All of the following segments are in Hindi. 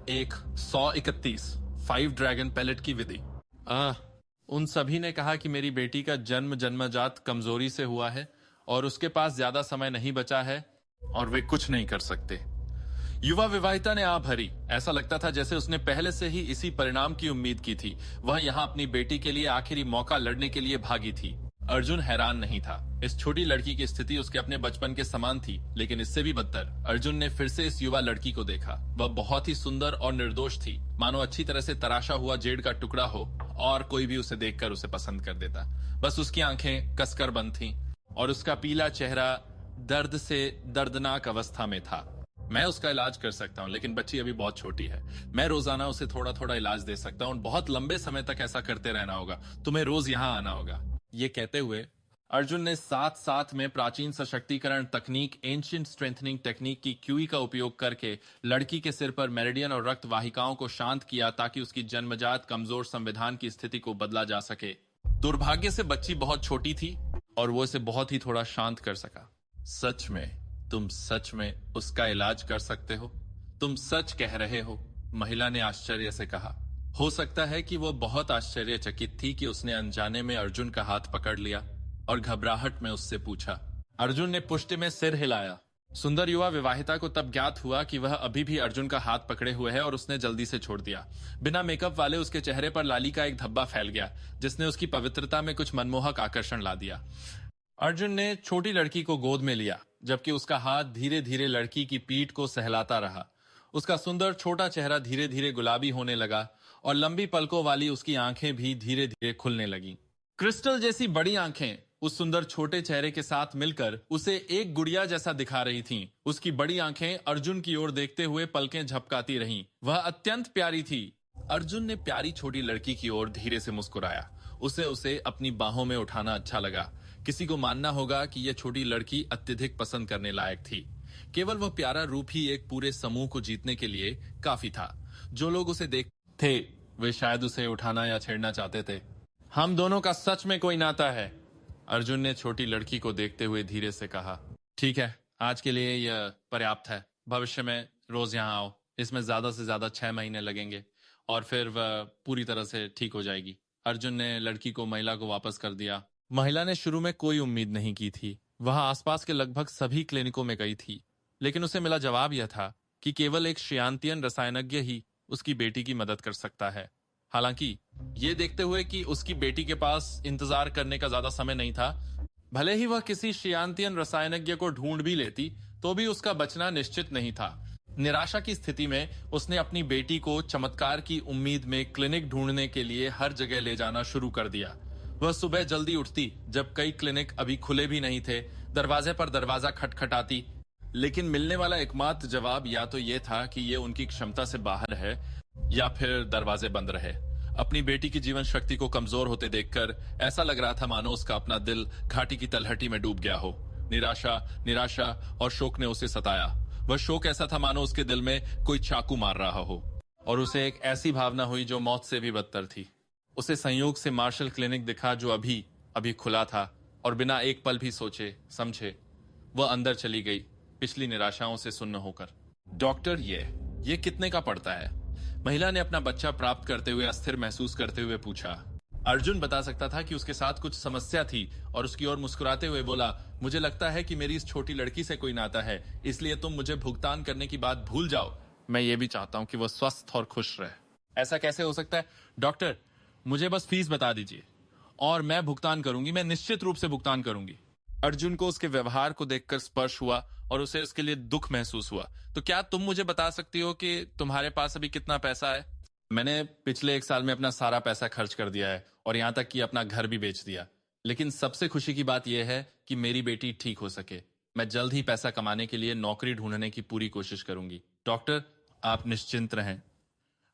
एक 131 5 ड्रैगन पैलेट की विधि। उन सभी ने कहा कि मेरी बेटी का जन्म जन्मजात कमजोरी से हुआ है और उसके पास ज्यादा समय नहीं बचा है और वे कुछ नहीं कर सकते। युवा विवाहिता ने आ भरी। ऐसा लगता था जैसे उसने पहले से ही इसी परिणाम की उम्मीद की थी। वह यहाँ अपनी बेटी के लिए आखिरी मौका लड़ने के लिए भागी थी। अर्जुन हैरान नहीं था। इस छोटी लड़की की स्थिति उसके अपने बचपन के समान थी, लेकिन इससे भी बदतर अर्जुन ने फिर से इस युवा लड़की को देखा। वह बहुत ही सुंदर और निर्दोष थी, मानो अच्छी तरह से तराशा हुआ जेड का टुकड़ा हो और कोई भी उसे देखकर उसे पसंद कर देता। बस उसकी आंखें कसकर बंद थीं और उसका पीला चेहरा दर्द से दर्दनाक अवस्था में था। मैं उसका इलाज कर सकता हूँ, लेकिन बच्ची अभी बहुत छोटी है। मैं रोजाना उसे थोड़ा थोड़ा इलाज दे सकता हूँ। बहुत लंबे समय तक ऐसा करते रहना होगा। तुम्हें रोज यहाँ आना होगा। ये कहते हुए अर्जुन ने साथ साथ में प्राचीन सशक्तिकरण तकनीक एंशिएंट स्ट्रेंथनिंग टेक्निक की क्यूई का उपयोग करके लड़की के सिर पर मेरिडियन और रक्त वाहिकाओं को शांत किया, ताकि उसकी जन्मजात कमजोर संविधान की स्थिति को बदला जा सके। दुर्भाग्य से बच्ची बहुत छोटी थी और वो इसे बहुत ही थोड़ा शांत कर सका। सच में तुम सच में उसका इलाज कर सकते हो? तुम सच कह रहे हो? महिला ने आश्चर्य से कहा। हो सकता है कि वो बहुत आश्चर्यचकित थी कि उसने अनजाने में अर्जुन का हाथ पकड़ लिया और घबराहट में उससे पूछा। अर्जुन ने पुष्टि में सिर हिलाया। सुंदर युवा विवाहिता को तब ज्ञात हुआ कि वह अभी भी अर्जुन का हाथ पकड़े हुए है और उसने जल्दी से छोड़ दिया। बिना मेकअप वाले उसके चेहरे पर लाली का एक धब्बा फैल गया, जिसने उसकी पवित्रता में कुछ मनमोहक आकर्षण ला दिया। अर्जुन ने छोटी लड़की को गोद में लिया, जबकि उसका हाथ धीरे धीरे लड़की की पीठ को सहलाता रहा। उसका सुंदर छोटा चेहरा धीरे धीरे गुलाबी होने लगा और लंबी पलकों वाली उसकी आंखें भी धीरे धीरे खुलने लगीं। क्रिस्टल जैसी बड़ी आंखें उस सुंदर छोटे चेहरे के साथ मिलकर उसे एक गुड़िया जैसा दिखा रही थीं। उसकी बड़ी आंखें अर्जुन की ओर देखते हुए पलकें झपकाती रहीं। वह अत्यंत प्यारी थी। अर्जुन ने प्यारी छोटी लड़की की ओर धीरे से मुस्कुराया। उसे अपनी बाहों में उठाना अच्छा लगा। किसी को मानना होगा कि यह छोटी लड़की अत्यधिक पसंद करने लायक थी। केवल वह प्यारा रूप ही एक पूरे समूह को जीतने के लिए काफी था। जो लोग उसे देखते थे वे शायद उसे उठाना या छेड़ना चाहते थे। हम दोनों का सच में कोई नाता है, अर्जुन ने छोटी लड़की को देखते हुए धीरे से कहा। ठीक है, आज के लिए यह पर्याप्त है। भविष्य में रोज यहाँ आओ। इसमें ज्यादा से ज्यादा 6 महीने लगेंगे और फिर वह पूरी तरह से ठीक हो जाएगी। अर्जुन ने लड़की को महिला को वापस कर दिया। महिला ने शुरू में कोई उम्मीद नहीं की थी। वह आसपास के लगभग सभी क्लिनिकों में गई थी, लेकिन उसे मिला जवाब यह था कि केवल एक श्रियांतियन रसायनज्ञ ही उसकी बेटी की मदद कर सकता है। हालांकि ये देखते हुए कि उसकी बेटी के पास इंतजार करने का ज्यादा समय नहीं था, भले ही वह किसी श्रियांतियन रसायनज्ञ को ढूंढ भी लेती तो भी उसका बचना निश्चित नहीं था। निराशा की स्थिति में उसने अपनी बेटी को चमत्कार की उम्मीद में क्लिनिक ढूंढने के लिए हर जगह ले जाना शुरू कर दिया। वह सुबह जल्दी उठती, जब कई क्लिनिक अभी खुले भी नहीं थे, दरवाजे पर दरवाजा खटखटाती, लेकिन मिलने वाला एकमात्र जवाब या तो ये था कि ये उनकी क्षमता से बाहर है या फिर दरवाजे बंद रहे। अपनी बेटी की जीवन शक्ति को कमजोर होते देखकर ऐसा लग रहा था मानो उसका अपना दिल घाटी की तलहटी में डूब गया हो। निराशा और शोक ने उसे सताया। वह शोक ऐसा था मानो उसके दिल में कोई चाकू मार रहा हो, और उसे एक ऐसी भावना हुई जो मौत से भी बदतर थी। उसे संयोग से मार्शल क्लिनिक दिखा, जो अभी खुला था, और बिना एक पल भी सोचे समझे वह अंदर चली गई, पिछली निराशाओं से सुन्न होकर। डॉक्टर, ये कितने का पड़ता है? महिला ने अपना बच्चा प्राप्त करते हुए अस्थिर महसूस करते हुए पूछा। अर्जुन बता सकता था कि उसके साथ कुछ समस्या थी और उसकी ओर मुस्कुराते हुए बोला, मुझे लगता है कि मेरी इस छोटी लड़की से कोई नाता है, इसलिए तुम मुझे भुगतान करने की बात भूल जाओ। मैं ये भी चाहता हूँ कि वह स्वस्थ और खुश रहे। ऐसा कैसे हो सकता है? डॉक्टर, मुझे बस फीस बता दीजिए और मैं भुगतान करूंगी। मैं निश्चित रूप से भुगतान करूंगी। अर्जुन को उसके व्यवहार को देखकर स्पर्श हुआ और उसे उसके लिए दुख महसूस हुआ। तो क्या तुम मुझे बता सकती हो कि तुम्हारे पास अभी कितना पैसा है? मैंने पिछले 1 साल में अपना सारा पैसा खर्च कर दिया है और यहाँ तक कि अपना घर भी बेच दिया। लेकिन सबसे खुशी की बात यह है कि मेरी बेटी ठीक हो सके। मैं जल्द ही पैसा कमाने के लिए नौकरी ढूंढने की पूरी कोशिश करूंगी। डॉक्टर, आप निश्चिंत रहें।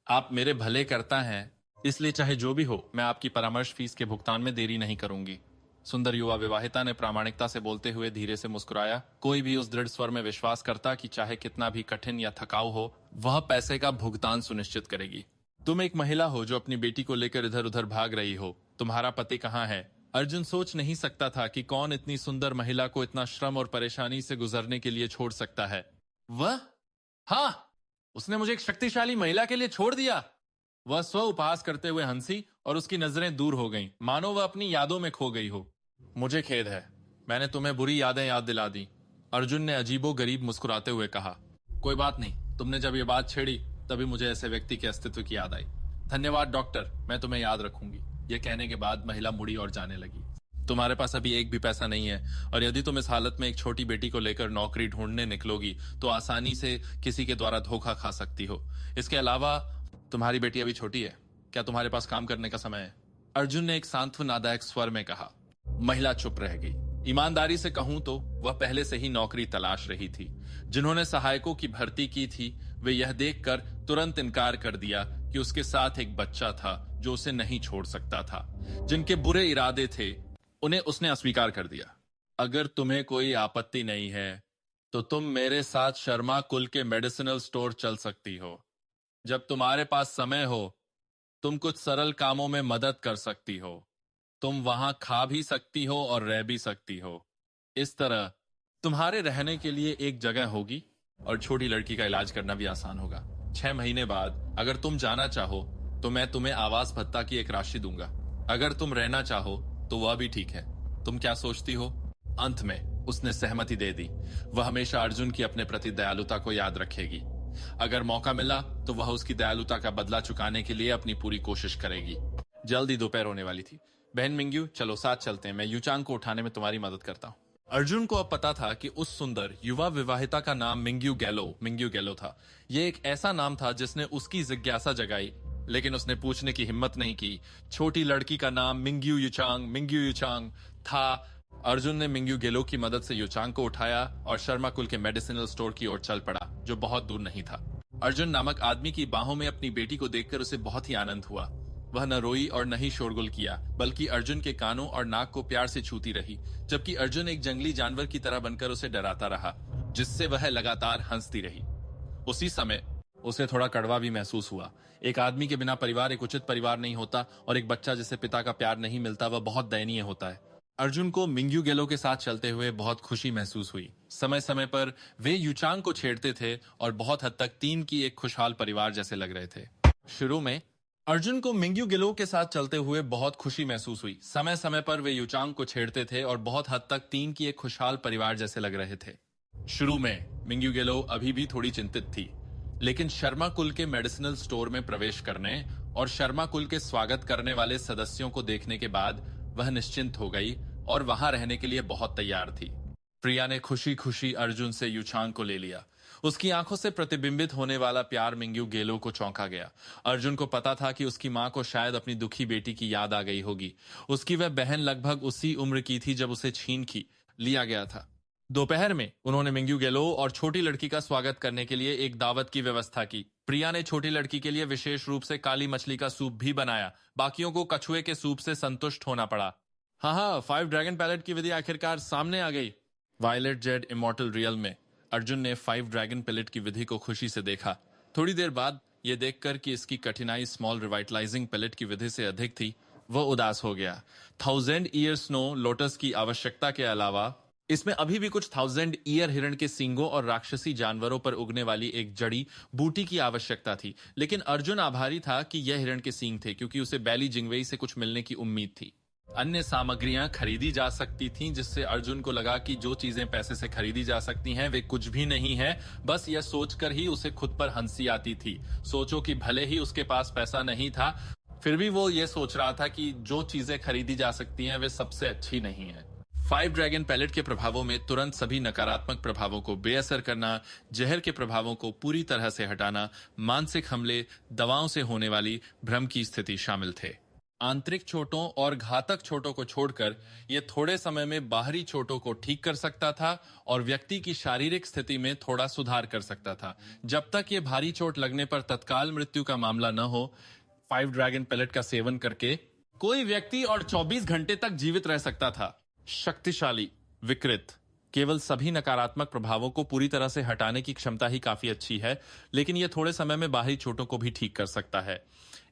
आप मेरे भले करता हैं, इसलिए चाहे जो भी हो, मैं आपकी परामर्श फीस के भुगतान में देरी नहीं करूंगी। सुंदर युवा विवाहिता ने प्रामाणिकता से बोलते हुए धीरे से मुस्कुराया। कोई भी उस दृढ़ स्वर में विश्वास करता कि चाहे कितना भी कठिन या थकाऊ हो, वह पैसे का भुगतान सुनिश्चित करेगी। तुम एक महिला हो जो अपनी बेटी को लेकर इधर उधर भाग रही हो। तुम्हारा पति कहाँ है? अर्जुन सोच नहीं सकता था कि कौन इतनी सुंदर महिला को इतना श्रम और परेशानी से गुजरने के लिए छोड़ सकता है। वह? हाँ, उसने मुझे एक शक्तिशाली महिला के लिए छोड़ दिया। वह स्व उपहास करते हुए हंसी और उसकी नजरें दूर हो गईं, मानो वह अपनी यादों में खो गई हो। मुझे खेद है, मैंने तुम्हें बुरी यादें याद दिला दी, अर्जुन ने अजीबो गरीब मुस्कुराते हुए कहा। कोई बात नहीं, तुमने जब ये बात छेड़ी तभी मुझे ऐसे व्यक्ति के अस्तित्व की याद आई। धन्यवाद डॉक्टर, मैं तुम्हें याद रखूंगी। यह कहने के बाद महिला मुड़ी और जाने लगी। तुम्हारे पास अभी एक भी पैसा नहीं है, और यदि तुम इस हालत में एक छोटी बेटी को लेकर नौकरी ढूंढने निकलोगी तो आसानी से किसी के द्वारा धोखा खा सकती हो। इसके अलावा तुम्हारी बेटी अभी छोटी है, क्या तुम्हारे पास काम करने का समय है? अर्जुन ने एक सांत्वनादायक स्वर में कहा। महिला चुप रह गई। ईमानदारी से कहूं तो वह पहले से ही नौकरी तलाश रही थी। जिन्होंने सहायकों की भर्ती की थी वे यह देखकर तुरंत इनकार कर दिया कि उसके साथ एक बच्चा था जो उसे नहीं छोड़ सकता था। जिनके बुरे इरादे थे उन्हें उसने अस्वीकार कर दिया। अगर तुम्हें कोई आपत्ति नहीं है तो तुम मेरे साथ शर्मा कुल के मेडिसिनल स्टोर चल सकती हो। जब तुम्हारे पास समय हो तुम कुछ सरल कामों में मदद कर सकती हो। तुम वहां खा भी सकती हो और रह भी सकती हो। इस तरह तुम्हारे रहने के लिए एक जगह होगी और छोटी लड़की का इलाज करना भी आसान होगा। 6 महीने बाद अगर तुम जाना चाहो तो मैं तुम्हें आवास भत्ता की एक राशि दूंगा। अगर तुम रहना चाहो तो वह भी ठीक है। तुम क्या सोचती हो? अंत में उसने सहमति दे दी। वह हमेशा अर्जुन की अपने प्रति दयालुता को याद रखेगी। अगर मौका मिला तो वह उसकी दयालुता का बदला चुकाने के लिए अपनी पूरी कोशिश करेगी। जल्दी दोपहर होने वाली थी। बहन मिंग्यू, चलो साथ चलते हैं, मैं यूचांग को उठाने में तुम्हारी मदद करता हूँ। अर्जुन को अब पता था कि उस सुंदर युवा विवाहिता का नाम मिंग्यू गैलो था। यह एक ऐसा नाम था जिसने उसकी जिज्ञासा जगाई, लेकिन उसने पूछने की हिम्मत नहीं की। छोटी लड़की का नाम मिंग्यू यूचांग था। अर्जुन ने मिंग्यू गेलो की मदद से यूचांग को उठाया और शर्मा कुल के मेडिसिनल स्टोर की ओर चल पड़ा, जो बहुत दूर नहीं था। अर्जुन नामक आदमी की बाहों में अपनी बेटी को देखकर उसे बहुत ही आनंद हुआ। वह न रोई और न ही शोरगुल किया, बल्कि अर्जुन के कानों और नाक को प्यार से छूती रही, जबकि अर्जुन एक जंगली जानवर की तरह बनकर उसे डराता रहा, जिससे वह लगातार हंसती रही। उसी समय उसे थोड़ा कड़वा भी महसूस हुआ। एक आदमी के बिना परिवार एक उचित परिवार नहीं होता, और एक बच्चा जिसे पिता का प्यार नहीं मिलता वह बहुत दयनीय होता है। अर्जुन को मिंग्यू गेलो के साथ चलते हुए बहुत खुशी महसूस हुई। समय समय पर वे यूचांग को छेड़ते थे और बहुत हद तक तीन की एक खुशहाल परिवार जैसे लग रहे थे। शुरू में अर्जुन को मिंग्यू गेलो के साथ चलते हुए बहुत खुशी महसूस हुई। समय समय पर वे यूचांग को छेड़ते थे और बहुत हद तक तीन की एक खुशहाल परिवार जैसे लग रहे थे। शुरू में मिंग्यू गेलो अभी भी थोड़ी चिंतित थी, लेकिन शर्मा कुल के मेडिसिनल स्टोर में प्रवेश करने और शर्मा कुल के स्वागत करने वाले सदस्यों को देखने के बाद वह निश्चिंत हो गई और वहां रहने के लिए बहुत तैयार थी। प्रिया ने खुशी खुशी अर्जुन से यूचांग को ले लिया। उसकी आंखों से प्रतिबिंबित होने वाला प्यार मिंग्यू गेलो को चौंका गया। अर्जुन को पता था कि उसकी मां को शायद अपनी दुखी बेटी की याद आ गई होगी। उसकी वह बहन लगभग उसी उम्र की थी जब उसे छीन लिया गया था। दोपहर में उन्होंने मिंग्यू गेलो और छोटी लड़की का स्वागत करने के लिए एक दावत की व्यवस्था की। प्रिया ने छोटी लड़की के लिए विशेष रूप से काली मछली का सूप भी बनाया। बाकियों को कछुए के सूप से संतुष्ट होना पड़ा। हाँ, 5 ड्रैगन पैलेट की विधि आखिरकार सामने आ गई। वायलेट जेड इमॉर्टल रियल में अर्जुन ने 5 ड्रैगन पैलेट की विधि को खुशी से देखा। थोड़ी देर बाद यह देखकर कि इसकी कठिनाई स्मॉल रिवाइटलाइजिंग पैलेट की विधि से अधिक थी, वह उदास हो गया। 1000 ईयर स्नो लोटस की आवश्यकता के अलावा इसमें अभी भी कुछ 1000 ईयर हिरण के सींगों और राक्षसी जानवरों पर उगने वाली एक जड़ी बूटी की आवश्यकता थी। लेकिन अर्जुन आभारी था कि यह हिरण के सींग थे, क्योंकि उसे बैली जिंगवेई से कुछ मिलने की उम्मीद थी। अन्य सामग्रियां खरीदी जा सकती थीं, जिससे अर्जुन को लगा कि जो चीजें पैसे से खरीदी जा सकती हैं वे कुछ भी नहीं है। बस यह सोचकर ही उसे खुद पर हंसी आती थी। सोचो कि भले ही उसके पास पैसा नहीं था, फिर भी वो ये सोच रहा था कि जो चीजें खरीदी जा सकती हैं वे सबसे अच्छी नहीं है। 5 ड्रैगन पैलेट के प्रभावों में तुरंत सभी नकारात्मक प्रभावों को बेअसर करना, जहर के प्रभावों को पूरी तरह से हटाना, मानसिक हमले, दवाओं से होने वाली भ्रम की स्थिति शामिल थे। आंतरिक चोटों और घातक चोटों को छोड़कर यह थोड़े समय में बाहरी चोटों को ठीक कर सकता था और व्यक्ति की शारीरिक स्थिति में थोड़ा सुधार कर सकता था। जब तक ये भारी चोट लगने पर तत्काल मृत्यु का मामला न हो, 5 ड्रैगन पैलेट का सेवन करके कोई व्यक्ति और 24 घंटे तक जीवित रह सकता था। शक्तिशाली विकृत केवल सभी नकारात्मक प्रभावों को पूरी तरह से हटाने की क्षमता ही काफी अच्छी है, लेकिन यह थोड़े समय में बाहरी चोटों को भी ठीक कर सकता है।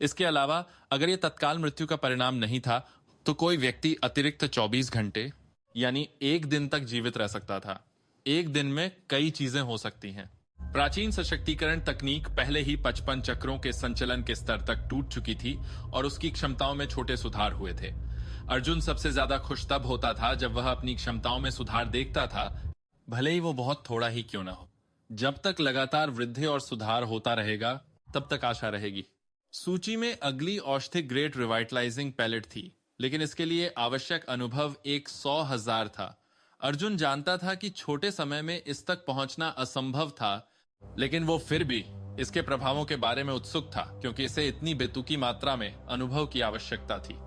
इसके अलावा अगर यह तत्काल मृत्यु का परिणाम नहीं था तो कोई व्यक्ति अतिरिक्त 24 घंटे यानी 1 दिन तक जीवित रह सकता था। 1 दिन में कई चीजें हो सकती हैं। प्राचीन सशक्तिकरण तकनीक पहले ही 55 चक्रों के संचलन के स्तर तक टूट चुकी थी और उसकी क्षमताओं में छोटे सुधार हुए थे। अर्जुन सबसे ज्यादा खुश तब होता था जब वह अपनी क्षमताओं में सुधार देखता था, भले ही वो बहुत थोड़ा ही क्यों ना हो। जब तक लगातार वृद्धि और सुधार होता रहेगा, तब तक आशा रहेगी। सूची में अगली औषधि ग्रेट रिवाइटलाइजिंग पैलेट थी, लेकिन इसके लिए आवश्यक अनुभव 100,000 था। अर्जुन जानता था कि छोटे समय में इस तक पहुंचना असंभव था, लेकिन वो फिर भी इसके प्रभावों के बारे में उत्सुक था, क्योंकि इसे इतनी बेतुकी मात्रा में अनुभव की आवश्यकता थी।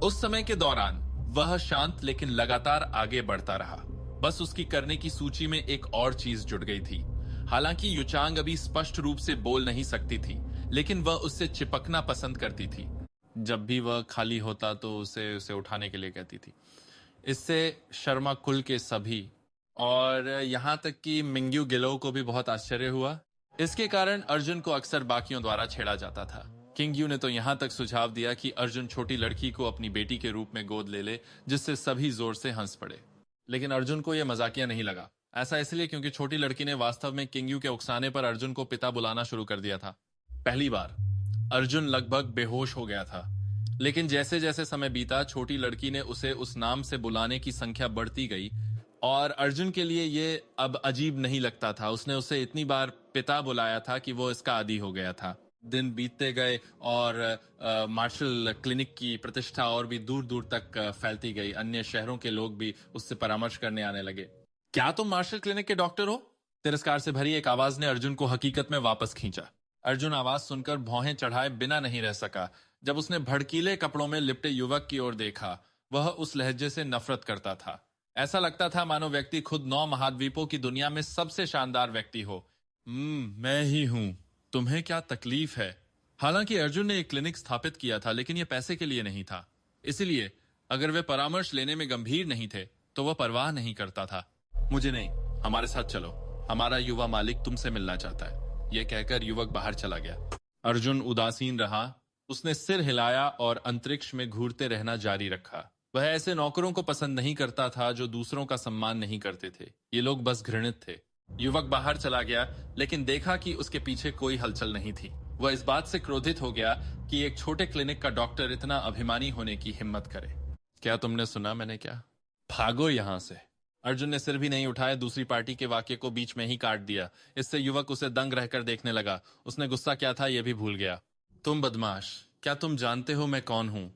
उस समय के दौरान वह शांत लेकिन लगातार आगे बढ़ता रहा। बस उसकी करने की सूची में एक और चीज जुड़ गई थी। हालांकि युचांग अभी स्पष्ट रूप से बोल नहीं सकती थी, लेकिन वह उससे चिपकना पसंद करती थी। जब भी वह खाली होता तो उसे उसे उठाने के लिए कहती थी। इससे शर्मा कुल के सभी और यहाँ तक कि मिंग्यू गिलो को भी बहुत आश्चर्य हुआ। इसके कारण अर्जुन को अक्सर बाकियों द्वारा छेड़ा जाता था। किंग्यू ने तो यहाँ तक सुझाव दिया कि अर्जुन छोटी लड़की को अपनी बेटी के रूप में गोद ले ले, जिससे सभी जोर से हंस पड़े। लेकिन अर्जुन को यह मजाकिया नहीं लगा। ऐसा इसलिए क्योंकि छोटी लड़की ने वास्तव में किंग्यू के उकसाने पर अर्जुन को पिता बुलाना शुरू कर दिया था। पहली बार अर्जुन लगभग बेहोश हो गया था, लेकिन जैसे जैसे समय बीता, छोटी लड़की ने उसे उस नाम से बुलाने की संख्या बढ़ती गई और अर्जुन के लिए ये अब अजीब नहीं लगता था। उसने उसे इतनी बार पिता बुलाया था कि वो इसका आदी हो गया था। दिन बीतते गए और मार्शल क्लिनिक की प्रतिष्ठा और भी दूर दूर तक फैलती गई। अन्य शहरों के लोग भी उससे परामर्श करने आने लगे। क्या तुम मार्शल क्लिनिक के डॉक्टर हो? तिरस्कार से भरी एक आवाज ने अर्जुन को हकीकत में वापस खींचा। अर्जुन आवाज सुनकर भौहें चढ़ाए बिना नहीं रह सका। जब उसने भड़कीले कपड़ों में लिपटे युवक की ओर देखा, वह उस लहजे से नफरत करता था। ऐसा लगता था मानो व्यक्ति खुद 9 महाद्वीपों की दुनिया में सबसे शानदार व्यक्ति हो। मैं ही हूं, तुम्हें क्या तकलीफ है? हालांकि अर्जुन ने एक क्लिनिक स्थापित किया था, लेकिन यह पैसे के लिए नहीं था। इसलिए अगर वे परामर्श लेने में गंभीर नहीं थे तो वह परवाह नहीं करता था। मुझे नहीं, हमारे साथ चलो, हमारा युवा मालिक तुमसे मिलना चाहता है। यह कहकर युवक बाहर चला गया। अर्जुन उदासीन रहा। उसने सिर हिलाया और अंतरिक्ष में घूरते रहना जारी रखा। वह ऐसे नौकरों को पसंद नहीं करता था जो दूसरों का सम्मान नहीं करते थे। ये लोग बस घृणित थे। युवक बाहर चला गया, लेकिन देखा कि उसके पीछे कोई हलचल नहीं थी। वह इस बात से क्रोधित हो गया कि एक छोटे क्लिनिक का डॉक्टर इतना अभिमानी होने की हिम्मत करे। क्या तुमने सुना मैंने क्या? भागो यहां से। अर्जुन ने सिर भी नहीं उठाया, दूसरी पार्टी के वाक्य को बीच में ही काट दिया। इससे युवक उसे दंग रहकर देखने लगा। उसने गुस्सा क्या था यह भी भूल गया। तुम बदमाश, क्या तुम जानते हो मैं कौन हूं?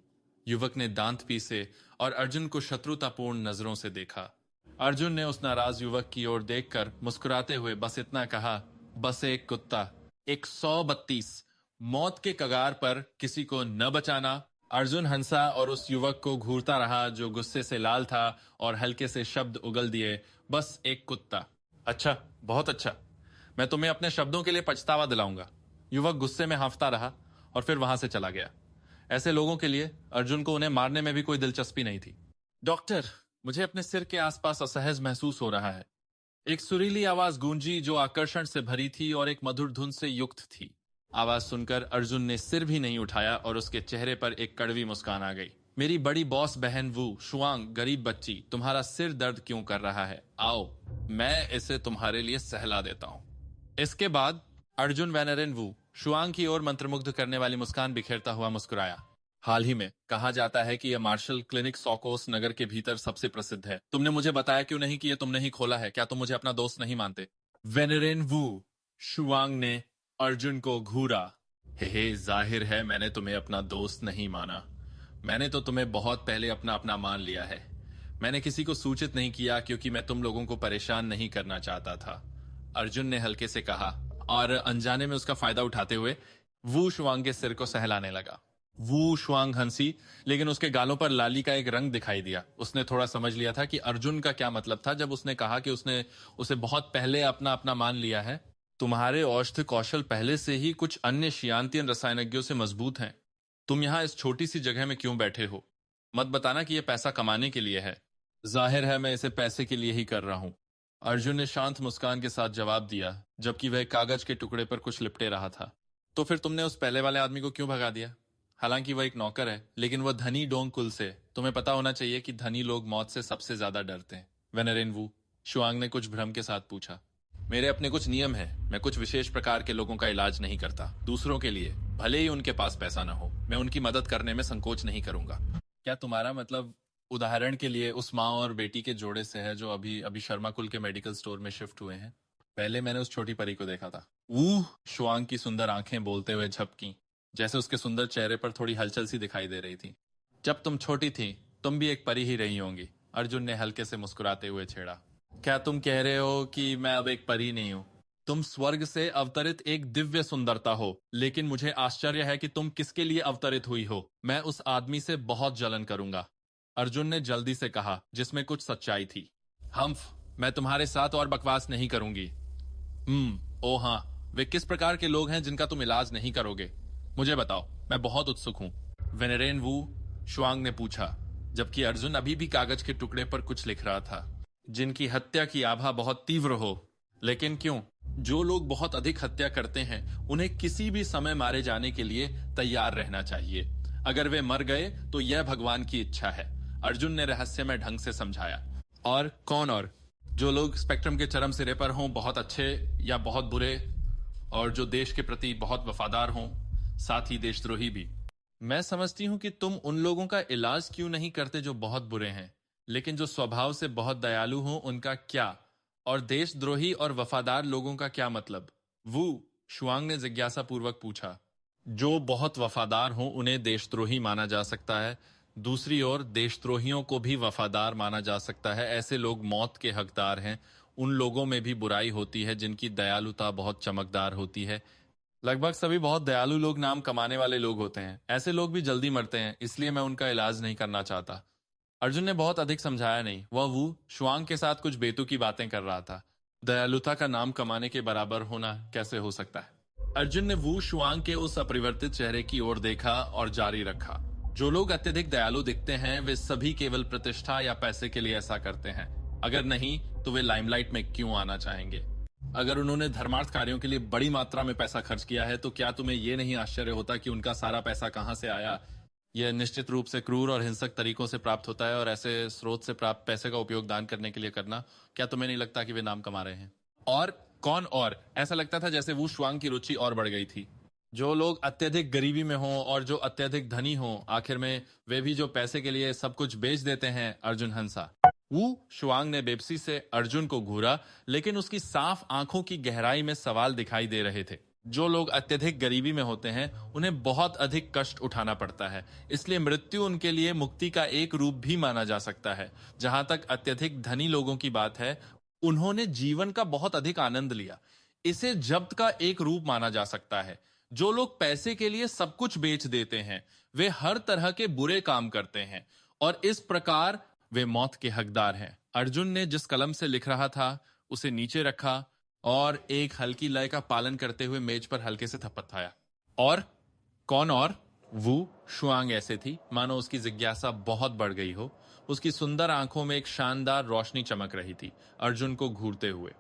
युवक ने दांत पीसे और अर्जुन को शत्रुतापूर्ण नजरों से देखा। अर्जुन ने उस नाराज युवक की ओर देखकर मुस्कुराते हुए बस इतना कहा, बस एक कुत्ता। 132 मौत के कगार पर किसी को न बचाना। अर्जुन हंसा और उस युवक को घूरता रहा जो गुस्से से लाल था और हल्के से शब्द उगल दिए, बस एक कुत्ता। अच्छा, बहुत अच्छा, मैं तुम्हें अपने शब्दों के लिए पछतावा दिलाऊंगा। युवक गुस्से में हांफता रहा और फिर वहां से चला गया। ऐसे लोगों के लिए अर्जुन को उन्हें मारने में भी कोई दिलचस्पी नहीं थी। डॉक्टर, मुझे अपने सिर के आसपास असहज महसूस हो रहा है। एक सुरीली आवाज गूंजी जो आकर्षण से भरी थी और एक मधुर धुन से युक्त थी। आवाज सुनकर अर्जुन ने सिर भी नहीं उठाया और उसके चेहरे पर एक कड़वी मुस्कान आ गई। मेरी बड़ी बॉस बहन वू शुआंग, गरीब बच्ची, तुम्हारा सिर दर्द क्यों कर रहा है? आओ, मैं इसे तुम्हारे लिए सहला देता हूं। इसके बाद अर्जुन वैनरेन वू शुआंग की ओर मंत्रमुग्ध करने वाली मुस्कान बिखेरता हुआ मुस्कुराया। हाल ही में कहा जाता है कि यह मार्शल क्लिनिक सॉकोस नगर के भीतर सबसे प्रसिद्ध है। तुमने मुझे बताया क्यों नहीं कि यह तुमने ही खोला है? क्या तुम मुझे अपना दोस्त नहीं मानते? वेनरेन वू शुआंग ने अर्जुन को घूरा। हे, जाहिर है मैंने तुम्हें अपना दोस्त नहीं माना। मैंने तो तुम्हें बहुत पहले अपना अपना मान लिया है। मैंने किसी को सूचित नहीं किया क्योंकि मैं तुम लोगों को परेशान नहीं करना चाहता था, अर्जुन ने हल्के से कहा और अनजाने में उसका फायदा उठाते हुए वू शुआंग के सिर को सहलाने लगा। वू शुआंग हंसी, लेकिन उसके गालों पर लाली का एक रंग दिखाई दिया। उसने थोड़ा समझ लिया था कि अर्जुन का क्या मतलब था जब उसने कहा कि उसने उसे बहुत पहले अपना अपना मान लिया है। तुम्हारे औषध कौशल पहले से ही कुछ अन्य शियांतियन रसायनज्ञों से मजबूत हैं। तुम यहाँ इस छोटी सी जगह में क्यों बैठे हो? मत बताना कि यह पैसा कमाने के लिए है। जाहिर है मैं इसे पैसे के लिए ही कर रहा हूं, अर्जुन ने शांत मुस्कान के साथ जवाब दिया, जबकि वह कागज के टुकड़े पर कुछ लिपटे रहा था। तो फिर तुमने उस पहले वाले आदमी को क्यों भगा दिया? हालांकि वह एक नौकर है, लेकिन वह धनी डोंग कुल से। तुम्हें पता होना चाहिए कि धनी लोग मौत से सबसे ज्यादा डरते हैं। वेनरेन वू शुआंग ने कुछ भ्रम के साथ पूछा। मेरे अपने कुछ नियम हैं। मैं कुछ विशेष प्रकार के लोगों का इलाज नहीं करता। दूसरों के लिए, भले ही उनके पास पैसा ना हो, मैं उनकी मदद करने में संकोच नहीं करूंगा। क्या तुम्हारा मतलब उदाहरण के लिए उस माँ और बेटी के जोड़े से है जो अभी अभी शर्मा कुल के मेडिकल स्टोर में शिफ्ट हुए हैं? पहले मैंने उस छोटी परी को देखा था। वो शुआंग की सुंदर आंखें बोलते हुए झपकी, जैसे उसके सुंदर चेहरे पर थोड़ी हलचल सी दिखाई दे रही थी। जब तुम छोटी थी, तुम भी एक परी ही रही होंगी, अर्जुन ने हल्के से मुस्कुराते हुए छेड़ा। क्या तुम कह रहे हो कि मैं अब एक परी नहीं हूँ? तुम स्वर्ग से अवतरित एक दिव्य सुंदरता हो, लेकिन मुझे आश्चर्य है कि तुम किसके लिए अवतरित हुई हो। मैं उस आदमी से बहुत जलन करूंगा, अर्जुन ने जल्दी से कहा, जिसमें कुछ सच्चाई थी। हम्फ, मैं तुम्हारे साथ और बकवास नहीं करूंगी। ओ हाँ, वे किस प्रकार के लोग हैं जिनका तुम इलाज नहीं करोगे? मुझे बताओ, मैं बहुत उत्सुक हूँ। वेनेरेन वू शुआंग ने पूछा, जबकि अर्जुन अभी भी कागज के टुकड़े पर कुछ लिख रहा था। जिनकी हत्या की आभा बहुत तीव्र हो। लेकिन क्यों? जो लोग बहुत अधिक हत्या करते हैं, उन्हें किसी भी समय मारे जाने के लिए तैयार रहना चाहिए। अगर वे मर गए तो यह भगवान की इच्छा है, अर्जुन ने रहस्यमय ढंग से समझाया। और कौन? और जो लोग स्पेक्ट्रम के चरम सिरे पर हों, बहुत अच्छे या बहुत बुरे, और जो देश के प्रति बहुत वफादार हों, साथ ही देशद्रोही भी। मैं समझती हूँ कि तुम उन लोगों का इलाज क्यों नहीं करते जो बहुत बुरे हैं, लेकिन जो स्वभाव से बहुत दयालु हों उनका क्या? और देशद्रोही और वफादार लोगों का क्या मतलब? वो शुआंग ने जिज्ञासा पूर्वक पूछा। जो बहुत वफादार हों उन्हें देशद्रोही माना जा सकता है। दूसरी ओर देशद्रोहियों को भी वफादार माना जा सकता है। ऐसे लोग मौत के हकदार हैं। उन लोगों में भी बुराई होती है जिनकी दयालुता बहुत चमकदार होती है। लगभग सभी बहुत दयालु लोग नाम कमाने वाले लोग होते हैं। ऐसे लोग भी जल्दी मरते हैं, इसलिए मैं उनका इलाज नहीं करना चाहता। अर्जुन ने बहुत अधिक समझाया नहीं। वह वू शुआंग के साथ कुछ बेतुकी बातें कर रहा था। दयालुता का नाम कमाने के बराबर होना कैसे हो सकता है? अर्जुन ने वू शुआंग के उस अपरिवर्तित चेहरे की ओर देखा और जारी रखा। जो लोग अत्यधिक दयालु दिखते हैं, वे सभी केवल प्रतिष्ठा या पैसे के लिए ऐसा करते हैं। अगर नहीं, तो वे लाइमलाइट में क्यों आना चाहेंगे? अगर उन्होंने धर्मार्थ कार्यों के लिए बड़ी मात्रा में पैसा खर्च किया है, तो क्या तुम्हें यह नहीं आश्चर्य होता कि उनका सारा पैसा कहां से आया? यह निश्चित रूप से क्रूर और हिंसक तरीकों से प्राप्त होता है, और ऐसे स्रोत से प्राप्त पैसे का उपयोग दान करने के लिए करना, क्या तुम्हें नहीं लगता कि वे नाम कमा रहे हैं? और कौन? और ऐसा लगता था जैसे वो शुआंग की रुचि और बढ़ गई थी। जो लोग अत्यधिक गरीबी में हों और जो अत्यधिक धनी हों, आखिर में वे भी जो पैसे के लिए सब कुछ बेच देते हैं, अर्जुन हंसा। वू शुआंग ने बेबसी से अर्जुन को घूरा, लेकिन उसकी साफ आंखों की गहराई में सवाल दिखाई दे रहे थे। जो लोग अत्यधिक गरीबी में होते हैं, उन्हें बहुत अधिक कष्ट उठाना पड़ता है, इसलिए मृत्यु उनके लिए मुक्ति का एक रूप भी माना जा सकता है। जहां तक अत्यधिक धनी लोगों की बात है, उन्होंने जीवन का बहुत अधिक आनंद लिया, इसे जब्त का एक रूप माना जा सकता है। जो लोग पैसे के लिए सब कुछ बेच देते हैं, वे हर तरह के बुरे काम करते हैं, और इस प्रकार वे मौत के हकदार हैं। अर्जुन ने जिस कलम से लिख रहा था, उसे नीचे रखा और एक हल्की लय का पालन करते हुए मेज पर हल्के से थपथाया। और कौन? और वो शुआंग ऐसे थी मानो उसकी जिज्ञासा बहुत बढ़ गई हो। उसकी सुंदर आंखों में एक शानदार रोशनी चमक रही थी, अर्जुन को घूरते हुए।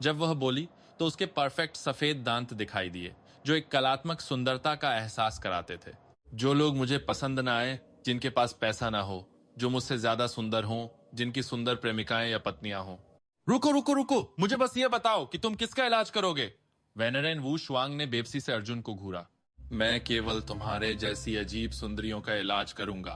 जब वह बोली तो उसके परफेक्ट सफेद दांत दिखाई दिए, जो एक कलात्मक सुंदरता का एहसास कराते थे। जो लोग मुझे पसंद ना आए, जिनके पास पैसा ना हो, जो मुझसे ज्यादा सुंदर हों, जिनकी सुंदर प्रेमिकाएं या पत्नियां हों। रुको रुको रुको, मुझे बस ये बताओ कि तुम किसका इलाज करोगे? वेनरेन वू शुआंग ने बेबसी से अर्जुन को घूरा। मैं केवल तुम्हारे जैसी अजीब सुंदरियों का इलाज करूंगा,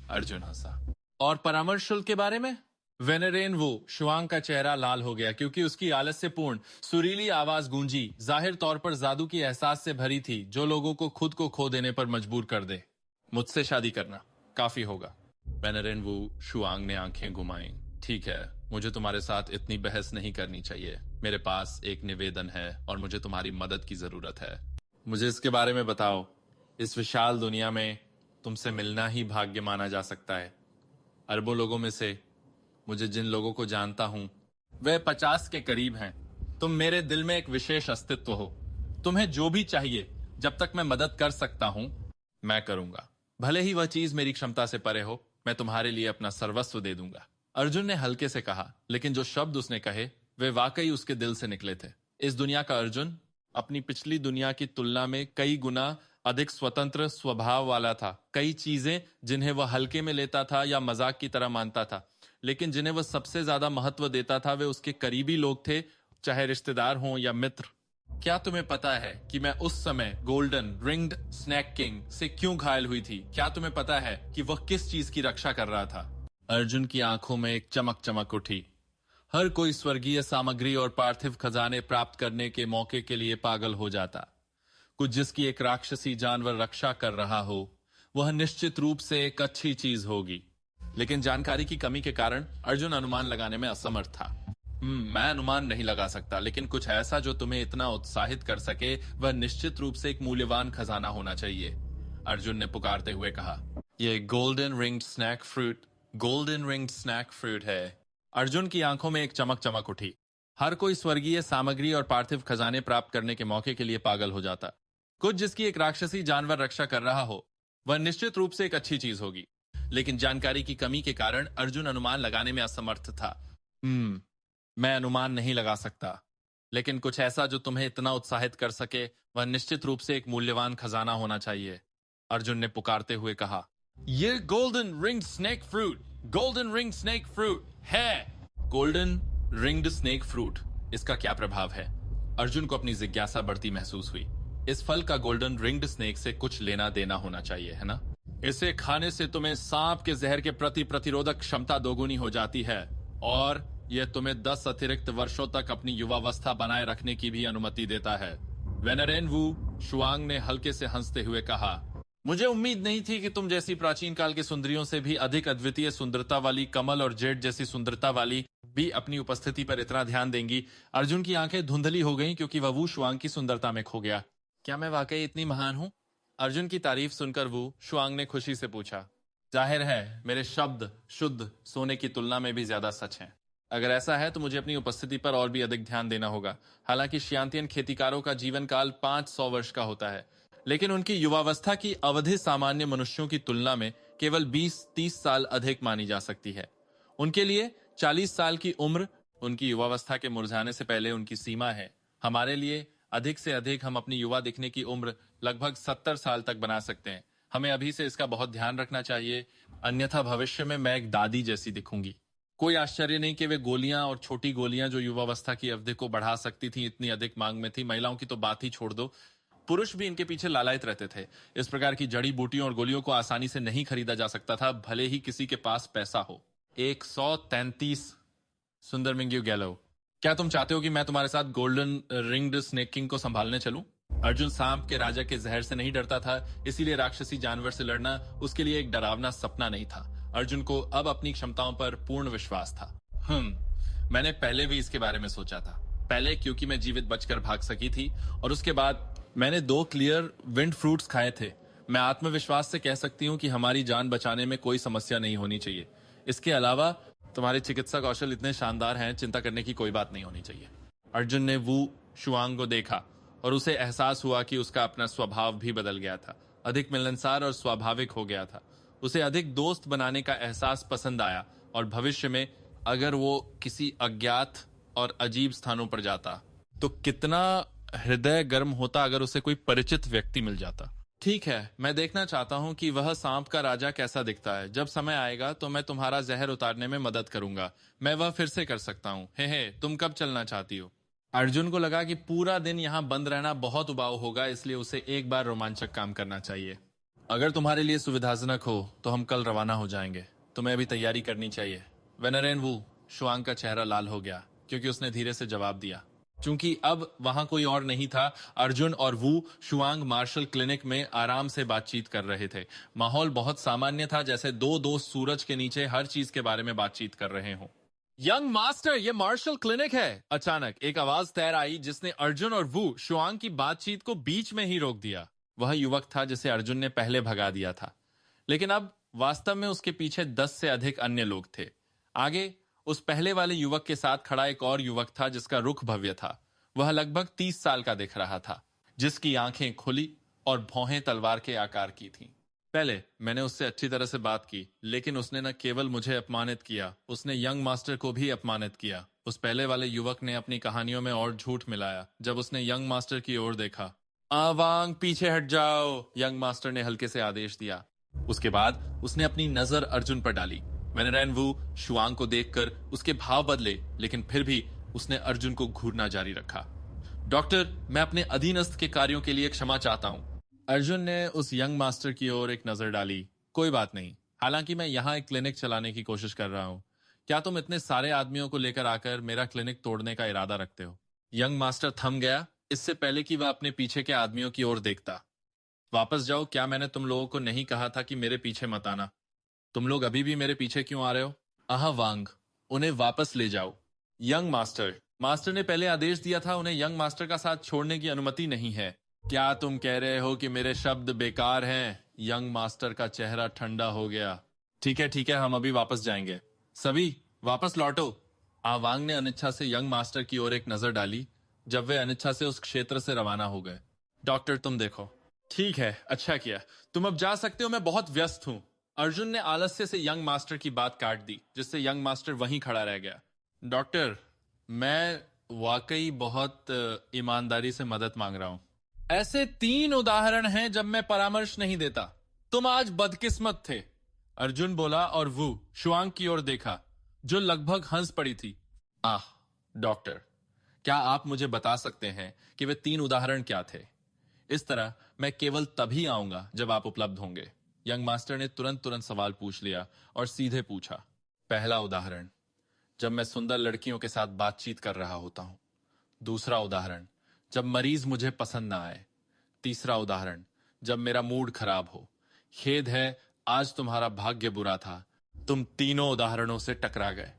अर्जुन हंसा। और परामर्श शुल्क के बारे में? वेनेरेन वो शुआंग का चेहरा लाल हो गया, क्योंकि उसकी आलस्यपूर्ण सुरीली आवाज गूंजी, जाहिर तौर पर जादू की एहसास से भरी थी, जो लोगों को खुद को खो देने पर मजबूर कर दे। मुझसे शादी करना काफी होगा। वेनेरेन वो शुआंग ने आंखें घुमाई। ठीक है, मुझे तुम्हारे साथ इतनी बहस नहीं करनी चाहिए। मेरे पास एक निवेदन है और मुझे तुम्हारी मदद की जरूरत है। मुझे इसके बारे में बताओ। इस विशाल दुनिया में तुमसे मिलना ही भाग्य माना जा सकता है। अरबों लोगों में से मुझे जिन लोगों को जानता हूं, वे 50 के करीब हैं। तुम मेरे दिल में एक विशेष अस्तित्व हो। तुम्हें जो भी चाहिए, जब तक मैं मदद कर सकता हूं, मैं करूंगा। भले ही वह चीज मेरी क्षमता से परे हो, मैं तुम्हारे लिए अपना सर्वस्व दे दूंगा, अर्जुन ने हल्के से कहा। लेकिन जो शब्द उसने कहे, वे वाकई उसके दिल से निकले थे। इस दुनिया का अर्जुन अपनी पिछली दुनिया की तुलना में कई गुना अधिक स्वतंत्र स्वभाव वाला था। कई चीजें जिन्हें वह हल्के में लेता था या मजाक की तरह मानता था, लेकिन जिन्हें वह सबसे ज्यादा महत्व देता था, वे उसके करीबी लोग थे चाहे रिश्तेदार हों या मित्र। क्या तुम्हें पता है कि मैं उस समय गोल्डन रिंग्ड स्नैक किंग से क्यों घायल हुई थी? क्या तुम्हें पता है कि वह किस चीज की रक्षा कर रहा था? अर्जुन की आंखों में एक चमक चमक उठी। हर कोई स्वर्गीय सामग्री और पार्थिव खजाने प्राप्त करने के मौके के लिए पागल हो जाता। कुछ जिसकी एक राक्षसी जानवर रक्षा कर रहा हो, वह निश्चित रूप से एक अच्छी चीज होगी। लेकिन जानकारी की कमी के कारण अर्जुन अनुमान लगाने में असमर्थ था। मैं अनुमान नहीं लगा सकता, लेकिन कुछ ऐसा जो तुम्हें इतना उत्साहित कर सके, वह निश्चित रूप से एक मूल्यवान खजाना होना चाहिए, अर्जुन ने पुकारते हुए कहा। यह गोल्डन रिंग्ड स्नैक फ्रूट है। अर्जुन की आंखों में एक चमक चमक उठी। हर कोई स्वर्गीय सामग्री और पार्थिव खजाने प्राप्त करने के मौके के लिए पागल हो जाता। कुछ जिसकी एक राक्षसी जानवर रक्षा कर रहा हो, वह निश्चित रूप से एक अच्छी चीज होगी। लेकिन जानकारी की कमी के कारण अर्जुन अनुमान लगाने में असमर्थ था। मैं अनुमान नहीं लगा सकता, लेकिन कुछ ऐसा जो तुम्हें इतना उत्साहित कर सके, वह निश्चित रूप से एक मूल्यवान खजाना होना चाहिए, अर्जुन ने पुकारते हुए कहा। यह गोल्डन रिंग्ड स्नेक फ्रूट है। गोल्डन रिंग्ड स्नेक फ्रूट, इसका क्या प्रभाव है? अर्जुन को अपनी जिज्ञासा बढ़ती महसूस हुई। इस फल का गोल्डन रिंग्ड स्नेक से कुछ लेना देना होना चाहिए, है ना? इसे खाने से तुम्हें सांप के जहर के प्रति प्रतिरोधक क्षमता दोगुनी हो जाती है, और यह तुम्हें 10 अतिरिक्त वर्षों तक अपनी युवावस्था बनाए रखने की भी अनुमति देता है, वेनरेन वू शुआंग ने हल्के से हंसते हुए कहा। मुझे उम्मीद नहीं थी कि तुम जैसी प्राचीन काल की सुंदरियों से भी अधिक अद्वितीय सुंदरता वाली कमल और जेड जैसी सुंदरता वाली भी अपनी उपस्थिति पर इतना ध्यान देंगी। अर्जुन की आंखें धुंधली हो गईं क्योंकि वह वू शुआंग की सुंदरता में खो गया। क्या मैं वाकई इतनी महान हूं? अर्जुन की तारीफ सुनकर वू शुआंग ने खुशी से पूछा। जाहिर है, मेरे शब्द शुद्ध सोने की तुलना में भी ज्यादा सच हैं। अगर ऐसा है तो मुझे अपनी उपस्थिति पर और भी अधिक ध्यान देना होगा। हालांकि शियांतियन खेतीकारों का जीवन काल 500 वर्ष का होता है, लेकिन उनकी युवावस्था की अवधि सामान्य मनुष्यों की तुलना में केवल 20-30 साल अधिक मानी जा सकती है। उनके लिए 40 साल की उम्र उनकी युवावस्था के मुरझाने से पहले उनकी सीमा है। हमारे लिए अधिक से अधिक हम अपनी युवा दिखने की उम्र लगभग 70 साल तक बना सकते हैं। हमें अभी से इसका बहुत ध्यान रखना चाहिए, अन्यथा भविष्य में मैं एक दादी जैसी दिखूंगी। कोई आश्चर्य नहीं कि वे गोलियां और छोटी गोलियां जो युवावस्था की अवधि को बढ़ा सकती थी, इतनी अधिक मांग में थी। महिलाओं की तो बात ही छोड़ दो, पुरुष भी इनके पीछे लालायित रहते थे। इस प्रकार की जड़ी बूटियों और गोलियों को आसानी से नहीं खरीदा जा सकता था, भले ही किसी के पास पैसा हो। 133 सुंदर मिंग्यू गैलो, क्या तुम चाहते हो कि मैं तुम्हारे साथ गोल्डन रिंग्ड स्नेक किंग को संभालने चलूं? अर्जुन सांप के राजा के जहर से नहीं डरता था, इसीलिए राक्षसी जानवर से लड़ना उसके लिए एक डरावना सपना नहीं था। अर्जुन को अब अपनी क्षमताओं पर पूर्ण विश्वास था। मैंने पहले भी इसके बारे में सोचा था। पहले क्योंकि मैं जीवित बचकर भाग सकी थी, और उसके बाद मैंने 2 क्लियर विंड फ्रूट्स खाए थे। मैं आत्मविश्वास से कह सकती हूँ कि हमारी जान बचाने में कोई समस्या नहीं होनी चाहिए। इसके अलावा तुम्हारे चिकित्सा कौशल इतने शानदार हैं, चिंता करने की कोई बात नहीं होनी चाहिए। अर्जुन ने वू शुआंग को देखा और उसे एहसास हुआ कि उसका अपना स्वभाव भी बदल गया था, अधिक मिलनसार और स्वाभाविक हो गया था। उसे अधिक दोस्त बनाने का एहसास पसंद आया, और भविष्य में अगर वो किसी अज्ञात और अजीब स्थानों पर जाता तो कितना हृदय गर्म होता अगर उसे कोई परिचित व्यक्ति मिल जाता। ठीक है, मैं देखना चाहता हूँ कि वह सांप का राजा कैसा दिखता है। जब समय आएगा तो मैं तुम्हारा जहर उतारने में मदद करूंगा। मैं वह फिर से कर सकता हूँ। हे, तुम कब चलना चाहती हो? अर्जुन को लगा कि पूरा दिन यहाँ बंद रहना बहुत उबाऊ होगा, इसलिए उसे एक बार रोमांचक काम करना चाहिए। अगर तुम्हारे लिए सुविधाजनक हो तो हम कल रवाना हो जाएंगे। तुम्हें अभी तैयारी करनी चाहिए। वेनरेन वू शुआंग का चेहरा लाल हो गया क्योंकि उसने धीरे से जवाब दिया। चूंकि अब वहां कोई और नहीं था, अर्जुन और वू शुआंग मार्शल क्लिनिक में आराम से बातचीत कर रहे थे। माहौल बहुत सामान्य था, जैसे 2 दोस्त सूरज के नीचे हर चीज के बारे में बातचीत कर रहे हों। यंग मास्टर, ये मार्शल क्लिनिक है। अचानक एक आवाज तैर आई जिसने अर्जुन और वू शुआंग की बातचीत को बीच में ही रोक दिया। वह युवक था जिसे अर्जुन ने पहले भगा दिया था, लेकिन अब वास्तव में उसके पीछे 10 से अधिक अन्य लोग थे। आगे उस पहले वाले युवक के साथ खड़ा एक और युवक था जिसका रुख भव्य था। वह लगभग 30 साल का दिख रहा था, जिसकी आंखें खुली और भौहें तलवार के आकार की थीं। पहले मैंने उससे अच्छी तरह से बात की, लेकिन उसने न केवल मुझे अपमानित किया, उसने यंग मास्टर को भी अपमानित किया। उस पहले वाले युवक ने अपनी कहानियों में और झूठ मिलाया। जब उसने यंग मास्टर की ओर देखा, आवांग पीछे हट जाओ, यंग मास्टर ने हल्के से आदेश दिया। उसके बाद उसने अपनी नजर अर्जुन पर डाली। वेनरेन वू शुआंग को देखकर उसके भाव बदले, लेकिन फिर भी उसने अर्जुन को घूरना जारी रखा। डॉक्टर, मैं अपने अधीनस्थ के कार्यों के लिए क्षमा चाहता हूं। अर्जुन ने उस यंग मास्टर की ओर एक नजर डाली। कोई बात नहीं, हालांकि मैं यहाँ एक क्लिनिक चलाने की कोशिश कर रहा हूं। क्या तुम इतने सारे आदमियों को लेकर आकर मेरा क्लिनिक तोड़ने का इरादा रखते हो? यंग मास्टर थम गया, इससे पहले कि वह अपने पीछे के आदमियों की ओर देखता। वापस जाओ, क्या मैंने तुम लोगों को नहीं कहा था कि मेरे पीछे मत आना? तुम लोग अभी भी मेरे पीछे क्यों आ रहे हो? आहा वांग, उन्हें वापस ले जाओ। यंग मास्टर, मास्टर ने पहले आदेश दिया था, उन्हें यंग मास्टर का साथ छोड़ने की अनुमति नहीं है। क्या तुम कह रहे हो कि मेरे शब्द बेकार हैं? यंग मास्टर का चेहरा ठंडा हो गया। ठीक है, हम अभी वापस जाएंगे। सभी वापस लौटो। आवांग ने अनिच्छा से यंग मास्टर की ओर एक नजर डाली जब वे अनिच्छा से उस क्षेत्र से रवाना हो गए। डॉक्टर, तुम देखो। ठीक है, अच्छा किया। तुम अब जा सकते हो, मैं बहुत व्यस्त हूं। अर्जुन ने आलस्य से यंग मास्टर की बात काट दी, जिससे यंग मास्टर वहीं खड़ा रह गया। डॉक्टर, मैं वाकई बहुत ईमानदारी से मदद मांग रहा हूं। ऐसे 3 उदाहरण हैं जब मैं परामर्श नहीं देता। तुम आज बदकिस्मत थे। अर्जुन बोला और वो शुआंग की ओर देखा, जो लगभग हंस पड़ी थी। आह डॉक्टर, क्या आप मुझे बता सकते हैं कि वे 3 उदाहरण क्या थे? इस तरह मैं केवल तभी आऊंगा जब आप उपलब्ध होंगे। यंग मास्टर ने तुरंत सवाल पूछ लिया और सीधे पूछा। पहला उदाहरण, जब मैं सुंदर लड़कियों के साथ बातचीत कर रहा होता हूं। दूसरा उदाहरण, जब मरीज मुझे पसंद ना आए। तीसरा उदाहरण, जब मेरा मूड खराब हो। खेद है, आज तुम्हारा भाग्य बुरा था, तुम तीनों उदाहरणों से टकरा गए।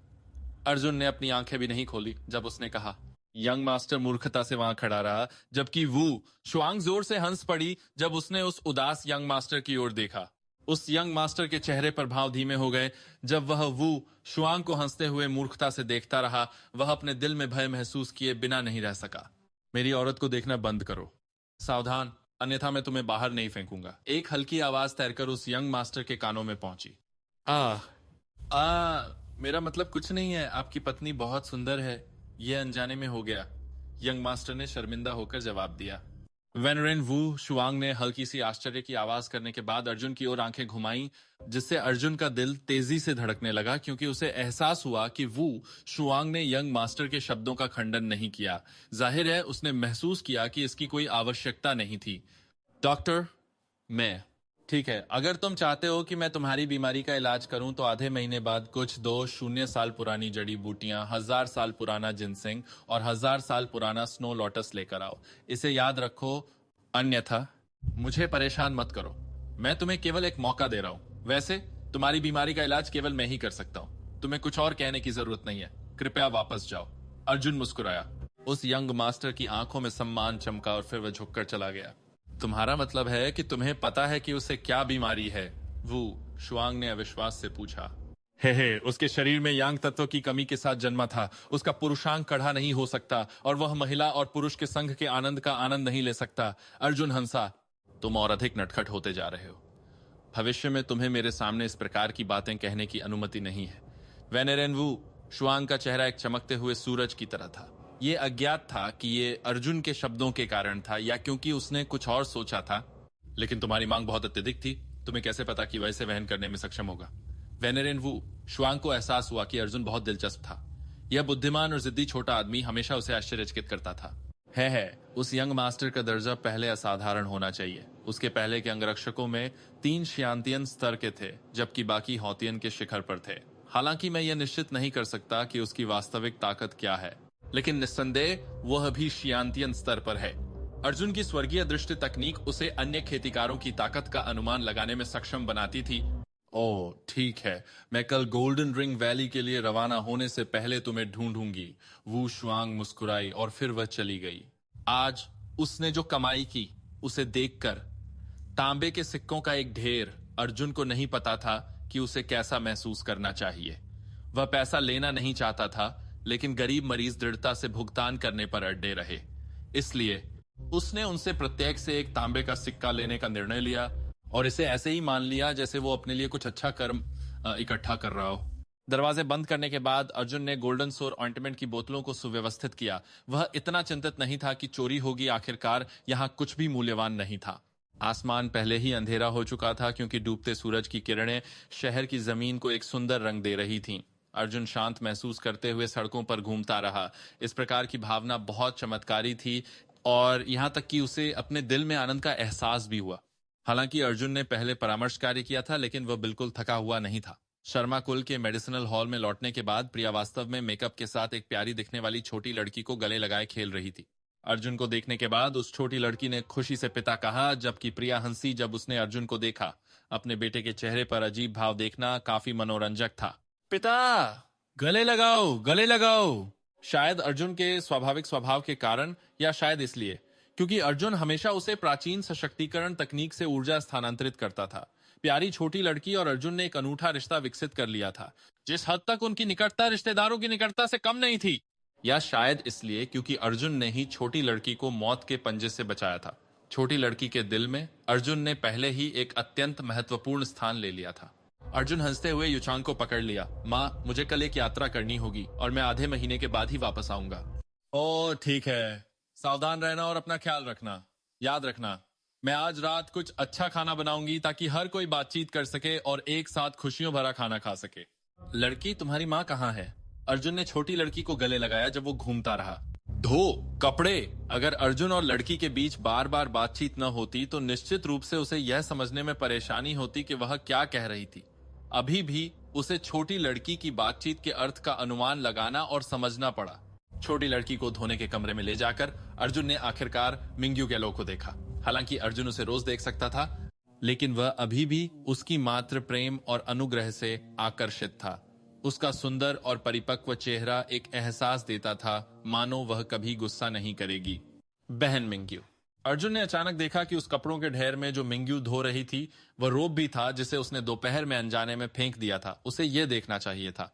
अर्जुन ने अपनी आंखें भी नहीं खोली जब उसने कहा। यंग मास्टर मूर्खता से वहां खड़ा रहा, जबकि वू शुआंग जोर से हंस पड़ी जब उसने उस उदास यंग मास्टर की ओर देखा। उस यंग मास्टर के चेहरे पर भाव धीमे हो गए जब वह वू शुआंग को हंसते हुए मूर्खता से देखता रहा। वह अपने दिल में भय महसूस किए बिना नहीं रह सका। मेरी औरत को देखना बंद करो, सावधान, अन्यथा मैं तुम्हें बाहर नहीं फेंकूंगा। एक हल्की आवाज तैरकर उस यंग मास्टर के कानों में पहुंची। आ मेरा मतलब कुछ नहीं है, आपकी पत्नी बहुत सुंदर है। यह अनजाने में हो गया, यंग मास्टर ने शर्मिंदा होकर जवाब दिया। वेनरेन वू शुआंग ने हल्की सी आश्चर्य की आवाज करने के बाद अर्जुन की ओर आंखें घुमाई, जिससे अर्जुन का दिल तेजी से धड़कने लगा, क्योंकि उसे एहसास हुआ कि वू शुआंग ने यंग मास्टर के शब्दों का खंडन नहीं किया। जाहिर है उसने महसूस किया कि इसकी कोई आवश्यकता नहीं थी। डॉक्टर, मैं ठीक है, अगर तुम चाहते हो कि मैं तुम्हारी बीमारी का इलाज करूं तो आधे महीने बाद कुछ 2 साल पुरानी जड़ी बूटियां, 1000 साल पुराना जिनसिंग और 1000 साल पुराना स्नो लोटस लेकर आओ। इसे याद रखो, अन्यथा मुझे परेशान मत करो। मैं तुम्हें केवल एक मौका दे रहा हूं। वैसे तुम्हारी बीमारी का इलाज केवल मैं ही कर सकता हूं। तुम्हें कुछ और कहने की जरूरत नहीं है। कृपया वापस जाओ। अर्जुन मुस्कुराया। उस यंग मास्टर की आंखों में सम्मान चमका और फिर वह झुककर चला गया। तुम्हारा मतलब है कि तुम्हें पता है कि उसे क्या बीमारी है? वू शुआंग ने अविश्वास से पूछा। हे, उसके शरीर में यांग तत्व की कमी के साथ जन्मा था। उसका पुरुषांग कड़ा नहीं हो सकता और वह महिला और पुरुष के संघ के आनंद का आनंद नहीं ले सकता। अर्जुन हंसा। तुम और अधिक नटखट होते जा रहे हो। भविष्य में तुम्हें मेरे सामने इस प्रकार की बातें कहने की अनुमति नहीं है। वेनेरेन वू, शुआंग का चेहरा एक चमकते हुए सूरज की तरह था। ये अज्ञात था कि ये अर्जुन के शब्दों के कारण था या क्योंकि उसने कुछ और सोचा था। लेकिन तुम्हारी मांग बहुत अत्यधिक थी। तुम्हें कैसे पता कि वह इसे वहन करने में सक्षम होगा? वेनेरेन वू, शुआंग को एहसास हुआ कि अर्जुन बहुत दिलचस्प था। यह बुद्धिमान और जिद्दी छोटा आदमी हमेशा उसे आश्चर्यचकित करता था। उस यंग मास्टर का दर्जा पहले असाधारण होना चाहिए। उसके पहले के अंगरक्षकों में 3 शियांतियन स्तर के थे, जबकि बाकी हॉतियन के शिखर पर थे। हालांकि मैं यह निश्चित नहीं कर सकता कि उसकी वास्तविक ताकत क्या है, लेकिन निस्संदेह वह भी शियांतियन स्तर पर है। अर्जुन की स्वर्गीय दृष्टि तकनीक उसे अन्य खेतीकारों की ताकत का अनुमान लगाने में सक्षम बनाती थी। ओह ठीक है, मैं कल गोल्डन रिंग वैली के लिए रवाना होने से पहले तुम्हें ढूंढूंगी। वू शुआंग मुस्कुराई और फिर वह चली गई। आज उसने जो कमाई की उसे देखकर तांबे के सिक्कों का एक ढेर, अर्जुन को नहीं पता था कि उसे कैसा महसूस करना चाहिए। वह पैसा लेना नहीं चाहता था, लेकिन गरीब मरीज दृढ़ता से भुगतान करने पर अड़े रहे। इसलिए उसने उनसे प्रत्येक से एक तांबे का सिक्का लेने का निर्णय लिया और इसे ऐसे ही मान लिया जैसे वो अपने लिए कुछ अच्छा कर्म इकट्ठा कर रहा हो। दरवाजे बंद करने के बाद अर्जुन ने गोल्डन सोर ऑइंटमेंट की बोतलों को सुव्यवस्थित किया। वह इतना चिंतित नहीं था कि चोरी होगी, आखिरकार यहाँ कुछ भी मूल्यवान नहीं था। आसमान पहले ही अंधेरा हो चुका था, क्योंकि डूबते सूरज की किरणें शहर की जमीन को एक सुंदर रंग दे रही थीं। अर्जुन शांत महसूस करते हुए सड़कों पर घूमता रहा। इस प्रकार की भावना बहुत चमत्कारी थी और यहाँ तक कि उसे अपने दिल में आनंद का एहसास भी हुआ। हालांकि अर्जुन ने पहले परामर्श कार्य किया था, लेकिन वह बिल्कुल थका हुआ नहीं था। शर्मा कुल के मेडिसिनल हॉल में लौटने के बाद प्रिया वास्तव में मेकअप के साथ एक प्यारी दिखने वाली छोटी लड़की को गले लगाए खेल रही थी। अर्जुन को देखने के बाद उस छोटी लड़की ने खुशी से पिता कहा, जबकि प्रिया हंसी जब उसने अर्जुन को देखा। अपने बेटे के चेहरे पर अजीब भाव देखना काफी मनोरंजक था। पिता, गले लगाओ, गले लगाओ। शायद अर्जुन के स्वाभाविक स्वभाव के कारण, या शायद इसलिए क्योंकि अर्जुन हमेशा उसे प्राचीन सशक्तिकरण तकनीक से ऊर्जा स्थानांतरित करता था। प्यारी छोटी लड़की और अर्जुन ने एक अनूठा रिश्ता विकसित कर लिया था, जिस हद तक उनकी निकटता रिश्तेदारों की निकटता से कम नहीं थी। या शायद इसलिए क्योंकि अर्जुन ने ही छोटी लड़की को मौत के पंजे से बचाया था। छोटी लड़की के दिल में अर्जुन ने पहले ही एक अत्यंत महत्वपूर्ण स्थान ले लिया था। अर्जुन हंसते हुए युचांग को पकड़ लिया। माँ, मुझे कल एक यात्रा करनी होगी और मैं आधे महीने के बाद ही वापस आऊंगा। ओ ठीक है, सावधान रहना और अपना ख्याल रखना। याद रखना, मैं आज रात कुछ अच्छा खाना बनाऊंगी ताकि हर कोई बातचीत कर सके और एक साथ खुशियों भरा खाना खा सके। लड़की, तुम्हारी माँ कहाँ है? अर्जुन ने छोटी लड़की को गले लगाया जब वो घूमता रहा। धो कपड़े। अगर अर्जुन और लड़की के बीच बार बार बातचीत न होती तो निश्चित रूप से उसे यह समझने में परेशानी होती कि वह क्या कह रही थी। अभी भी उसे छोटी लड़की की बातचीत के अर्थ का अनुमान लगाना और समझना पड़ा। छोटी लड़की को धोने के कमरे में ले जाकर अर्जुन ने आखिरकार मिंग्यू गैलो को देखा। हालांकि अर्जुन उसे रोज देख सकता था, लेकिन वह अभी भी उसकी मात्र प्रेम और अनुग्रह से आकर्षित था। उसका सुंदर और परिपक्व चेहरा एक एहसास देता था, मानो वह कभी गुस्सा नहीं करेगी। बहन मिंग्यू। अर्जुन ने अचानक देखा कि उस कपड़ों के ढेर में जो मिंग्यू धो रही थी, वह रोब भी था जिसे उसने दोपहर में अनजाने में फेंक दिया था। उसे यह देखना चाहिए था।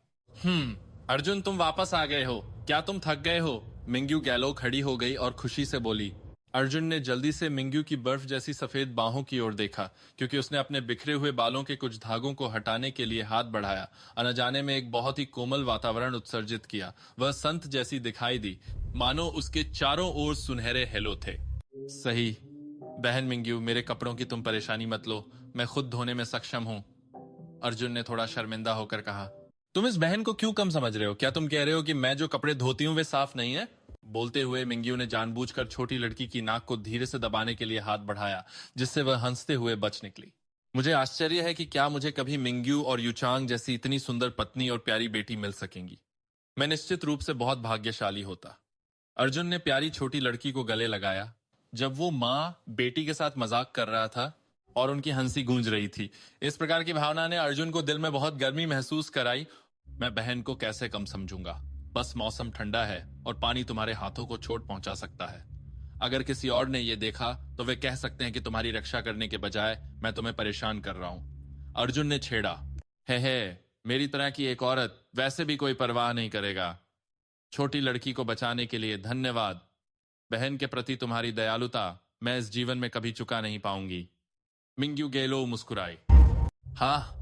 अर्जुन, तुम वापस आ गए हो। क्या तुम थक गए हो? मिंग्यू गैलो खड़ी हो गई और खुशी से बोली। अर्जुन ने जल्दी से मिंग्यू की बर्फ जैसी सफेद बाहों की ओर देखा, क्योंकि उसने अपने बिखरे हुए बालों के कुछ धागों को हटाने के लिए हाथ बढ़ाया। अनजाने में एक बहुत ही कोमल वातावरण उत्सर्जित किया। वह संत जैसी दिखाई दी, मानो उसके चारों ओर सुनहरे हेलो थे। सही बहन मिंग्यू, मेरे कपड़ों की तुम परेशानी मत लो, मैं खुद धोने में सक्षम हूँ। अर्जुन ने थोड़ा शर्मिंदा होकर कहा। तुम इस बहन को क्यों कम समझ रहे हो? क्या तुम कह रहे हो कि मैं जो कपड़े धोती हूँ वे साफ नहीं है? बोलते हुए मिंग्यू ने जानबूझकर छोटी लड़की की नाक को धीरे से दबाने के लिए हाथ बढ़ाया, जिससे वह हंसते हुए बच निकली। मुझे आश्चर्य है कि क्या मुझे कभी मिंग्यू और युचांग जैसी इतनी सुंदर पत्नी और प्यारी बेटी मिल सकेंगी। मैं निश्चित रूप से बहुत भाग्यशाली होता। अर्जुन ने प्यारी छोटी लड़की को गले लगाया जब वो माँ बेटी के साथ मजाक कर रहा था और उनकी हंसी गूंज रही थी। इस प्रकार की भावना ने अर्जुन को दिल में बहुत गर्मी महसूस कराई। मैं बहन को कैसे कम समझूंगा? बस मौसम ठंडा है और पानी तुम्हारे हाथों को चोट पहुंचा सकता है। अगर किसी और ने यह देखा तो वे कह सकते हैं कि तुम्हारी रक्षा करने के बजाय मैं तुम्हें परेशान कर रहा हूं। अर्जुन ने छेड़ा। है, मेरी तरह की एक औरत वैसे भी कोई परवाह नहीं करेगा। छोटी लड़की को बचाने के लिए धन्यवाद। बहन के प्रति तुम्हारी दयालुता मैं इस जीवन में कभी चुका नहीं पाऊंगी। मिंग्यू गैलो मुस्कुराई। हाँ,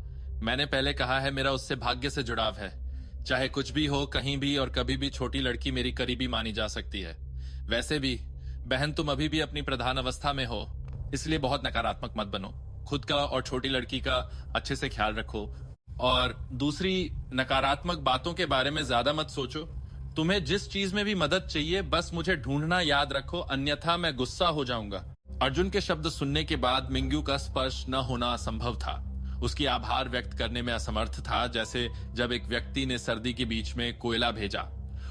मैंने पहले कहा है, मेरा उससे भाग्य से जुड़ाव है। चाहे कुछ भी हो, कहीं भी और कभी भी छोटी लड़की मेरी करीबी मानी जा सकती है। वैसे भी बहन, तुम अभी भी अपनी प्रधान अवस्था में हो, इसलिए बहुत नकारात्मक मत बनो। खुद का और छोटी लड़की का अच्छे से ख्याल रखो और दूसरी नकारात्मक बातों के बारे में ज्यादा मत सोचो। तुम्हें जिस चीज में भी मदद चाहिए बस मुझे ढूंढना याद रखो, अन्यथा मैं गुस्सा हो जाऊंगा। अर्जुन के शब्द सुनने के बाद मिंग्यू का स्पर्श न होना असंभव था। उसकी आभार व्यक्त करने में असमर्थ था, जैसे जब एक व्यक्ति ने सर्दी के बीच में कोयला भेजा।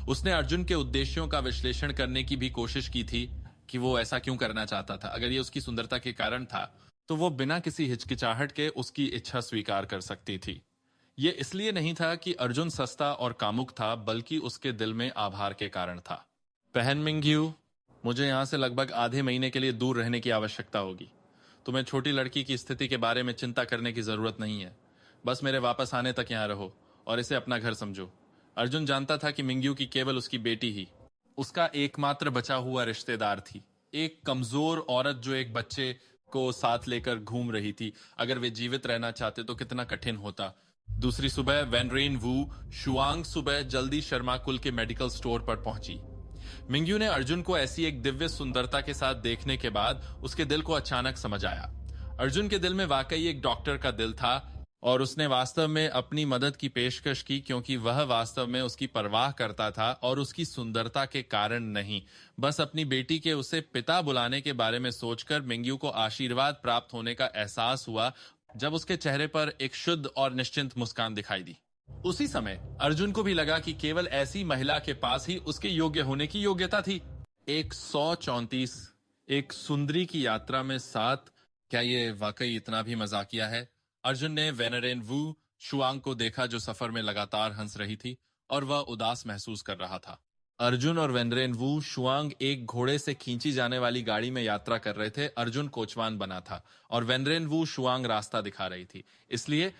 उसने अर्जुन के उद्देश्यों का विश्लेषण करने की भी कोशिश की थी कि वो ऐसा क्यों करना चाहता था। अगर ये उसकी सुंदरता के कारण था तो वो बिना किसी हिचकिचाहट के उसकी इच्छा स्वीकार कर सकती थी। ये इसलिए नहीं था कि अर्जुन सस्ता और कामुक था, बल्कि उसके दिल में आभार के कारण था। बहन मिंग्यू, मुझे यहाँ से लगभग आधे महीने के लिए दूर रहने की आवश्यकता होगी। तुम्हें छोटी लड़की की स्थिति के बारे में चिंता करने की जरूरत नहीं है। बस मेरे वापस आने तक यहाँ रहो और इसे अपना घर समझो। अर्जुन जानता था कि मिंग्यू की केवल उसकी बेटी ही उसका एकमात्र बचा हुआ रिश्तेदार थी। एक कमजोर औरत जो एक बच्चे को साथ लेकर घूम रही थी। अगर वे जीवित रहना चाहते तो कितना कठिन होता। दूसरी सुबह वैनरेन वू शुआंग सुबह जल्दी शर्मा कुल के मेडिकल स्टोर पर पहुंची। मिंग्यू ने अर्जुन को ऐसी एक दिव्य सुंदरता के साथ देखने के बाद उसके दिल को अचानक समझ आया। अर्जुन के दिल में वाकई एक डॉक्टर का दिल था और उसने वास्तव में अपनी मदद की पेशकश की क्योंकि वह वास्तव में उसकी परवाह करता था और उसकी सुंदरता के कारण नहीं, बस अपनी बेटी के उसे पिता बुलाने के बारे में सोचकर मिंग्यू को आशीर्वाद प्राप्त होने का एहसास हुआ जब उसके चेहरे पर एक शुद्ध और निश्चिंत मुस्कान दिखाई दी। उसी समय अर्जुन को भी लगा कि केवल ऐसी महिला के पास ही उसके योग्य होने की योग्यता थी। 134 एक सुंदरी की यात्रा में 7। क्या ये वाकई इतना भी मजाकिया है? अर्जुन ने वेनरेन वू शुआंग को देखा जो सफर में लगातार हंस रही थी और वह उदास महसूस कर रहा था। अर्जुन और वेनरेन वू शुआंग एक घोड़े से खींची जाने वाली गाड़ी में यात्रा कर रहे थे। अर्जुन कोचवान बना था और वेनरेन वू शुआंग रास्ता दिखा रही थी, इसलिए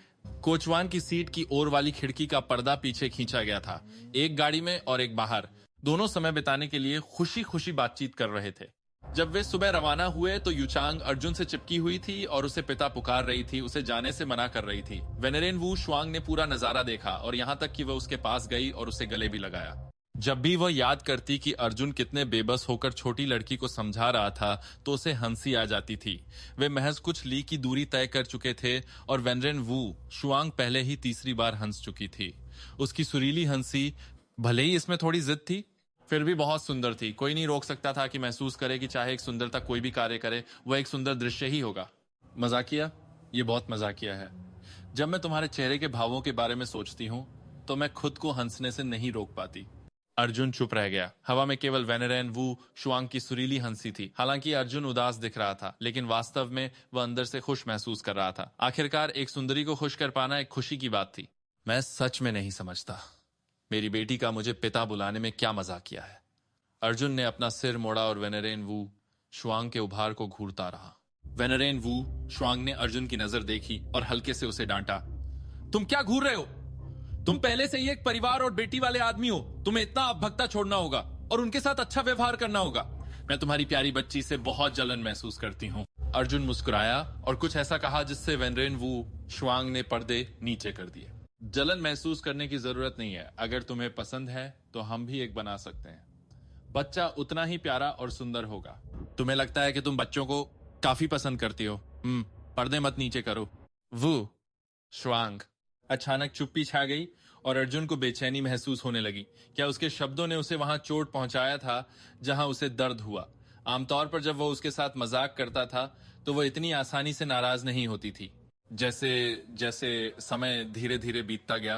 कोचवान की सीट की ओर वाली खिड़की का पर्दा पीछे खींचा गया था। एक गाड़ी में और एक बाहर, दोनों समय बिताने के लिए खुशी खुशी बातचीत कर रहे थे। जब वे सुबह रवाना हुए तो युचांग अर्जुन से चिपकी हुई थी और उसे पिता पुकार रही थी, उसे जाने से मना कर रही थी। वेनरेन वू शुआंग ने पूरा नजारा देखा और यहाँ तक कि वह उसके पास गई और उसे गले भी लगाया। जब भी वह याद करती कि अर्जुन कितने बेबस होकर छोटी लड़की को समझा रहा था तो उसे हंसी आ जाती थी। वे महज कुछ ली की दूरी तय कर चुके थे और वेनरेन वू शुआंग पहले ही तीसरी बार हंस चुकी थी। उसकी सुरीली हंसी, भले ही इसमें थोड़ी जिद थी, फिर भी बहुत सुंदर थी। कोई नहीं रोक सकता था कि महसूस करे कि चाहे एक सुंदरता कोई भी कार्य करे, वह एक सुंदर दृश्य ही होगा। मजाकिया, ये बहुत मजाकिया है। जब मैं तुम्हारे चेहरे के भावों के बारे में सोचती हूँ तो मैं खुद को हंसने से नहीं रोक पाती। अर्जुन चुप रह गया। हवा में केवल वेनरेन वू शुआंग की सुरीली हंसी थी। हालांकि अर्जुन उदास दिख रहा था, लेकिन वास्तव में वह अंदर से खुश महसूस कर रहा था। आखिरकार एक सुंदरी को खुश कर पाना एक खुशी की बात थी। मैं सच में नहीं समझता मेरी बेटी का मुझे पिता बुलाने में क्या मजाक किया है। अर्जुन ने अपना सिर मोड़ा और वेनरेन वू शुआंग के उभार को घूरता रहा। वेनरेन वू शुआंग ने अर्जुन की नजर देखी और हल्के से उसे डांटा। तुम क्या घूर रहे हो? तुम पहले से ही एक परिवार और बेटी वाले आदमी हो। तुम्हें इतना अपभगता छोड़ना होगा और उनके साथ अच्छा व्यवहार करना होगा। मैं तुम्हारी प्यारी बच्ची से बहुत जलन महसूस करती हूँ। अर्जुन मुस्कुराया और कुछ ऐसा कहा जिससे वेनरेन वू शुआंग ने पर्दे नीचे कर दिए। जलन महसूस करने की जरूरत नहीं है। अगर तुम्हें पसंद है तो हम भी एक बना सकते हैं। बच्चा उतना ही प्यारा और सुंदर होगा। तुम्हें लगता है कि तुम बच्चों को काफी पसंद करती हो। पर्दे मत नीचे करो। वो श्वांग। अचानक चुप्पी छा गई और अर्जुन को बेचैनी महसूस होने लगी। क्या उसके शब्दों ने उसे वहां चोट पहुंचाया था जहां उसे दर्द हुआ? आमतौर पर जब वह उसके साथ मजाक करता था तो वह इतनी आसानी से नाराज नहीं होती थी। जैसे जैसे समय धीरे धीरे बीतता गया,